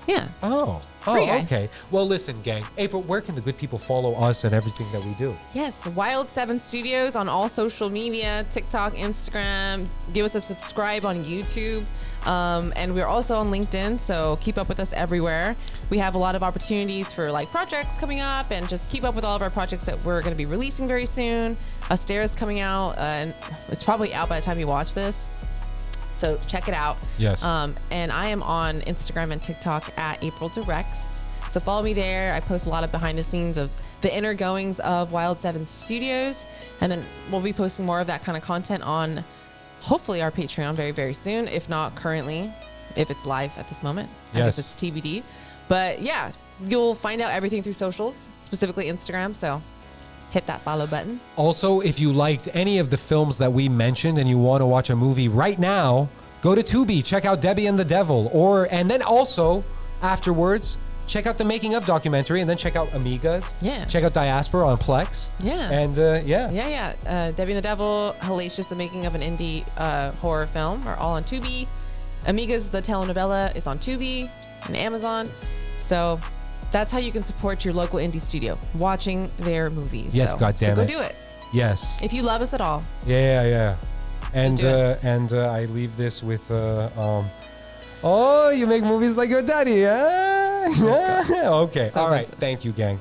Yeah. Oh, Free Guy. okay. Well, listen, gang. April, where can the good people follow us and everything that we do? Yes, Wild 7 Studios on all social media, TikTok, Instagram. Give us a subscribe on YouTube. And we're also on LinkedIn, so keep up with us everywhere. We have a lot of opportunities for like projects coming up, and just keep up with all of our projects that we're going to be releasing very soon. Astaire is coming out, and it's probably out by the time you watch this. So check it out. Yes. And I am on Instagram and TikTok at April Directs. So follow me there. I post a lot of behind the scenes of the inner goings of Wild 7 Studios. And then we'll be posting more of that kind of content on hopefully our Patreon very, very soon. If not currently, if it's live at this moment. I Yes. guess it's TBD. But yeah, you'll find out everything through socials, specifically Instagram. So hit that follow button. Also, if you liked any of the films that we mentioned and you want to watch a movie right now, go to Tubi, check out Debbie and the Devil, and then also afterwards, check out the making of documentary, and then check out Amigas. Yeah. Check out Diaspora on Plex. Yeah. And Debbie and the Devil, Hellacious, the making of an indie horror film, are all on Tubi. Amigas, the telenovela, is on Tubi and Amazon. So that's how you can support your local indie studio, watching their movies. Yes, so, goddammit. So go do it. Yes. If you love us at all. Yeah. And do it. I leave this with oh, you make movies like your daddy, huh? Okay. So All right. offensive. Thank you, gang.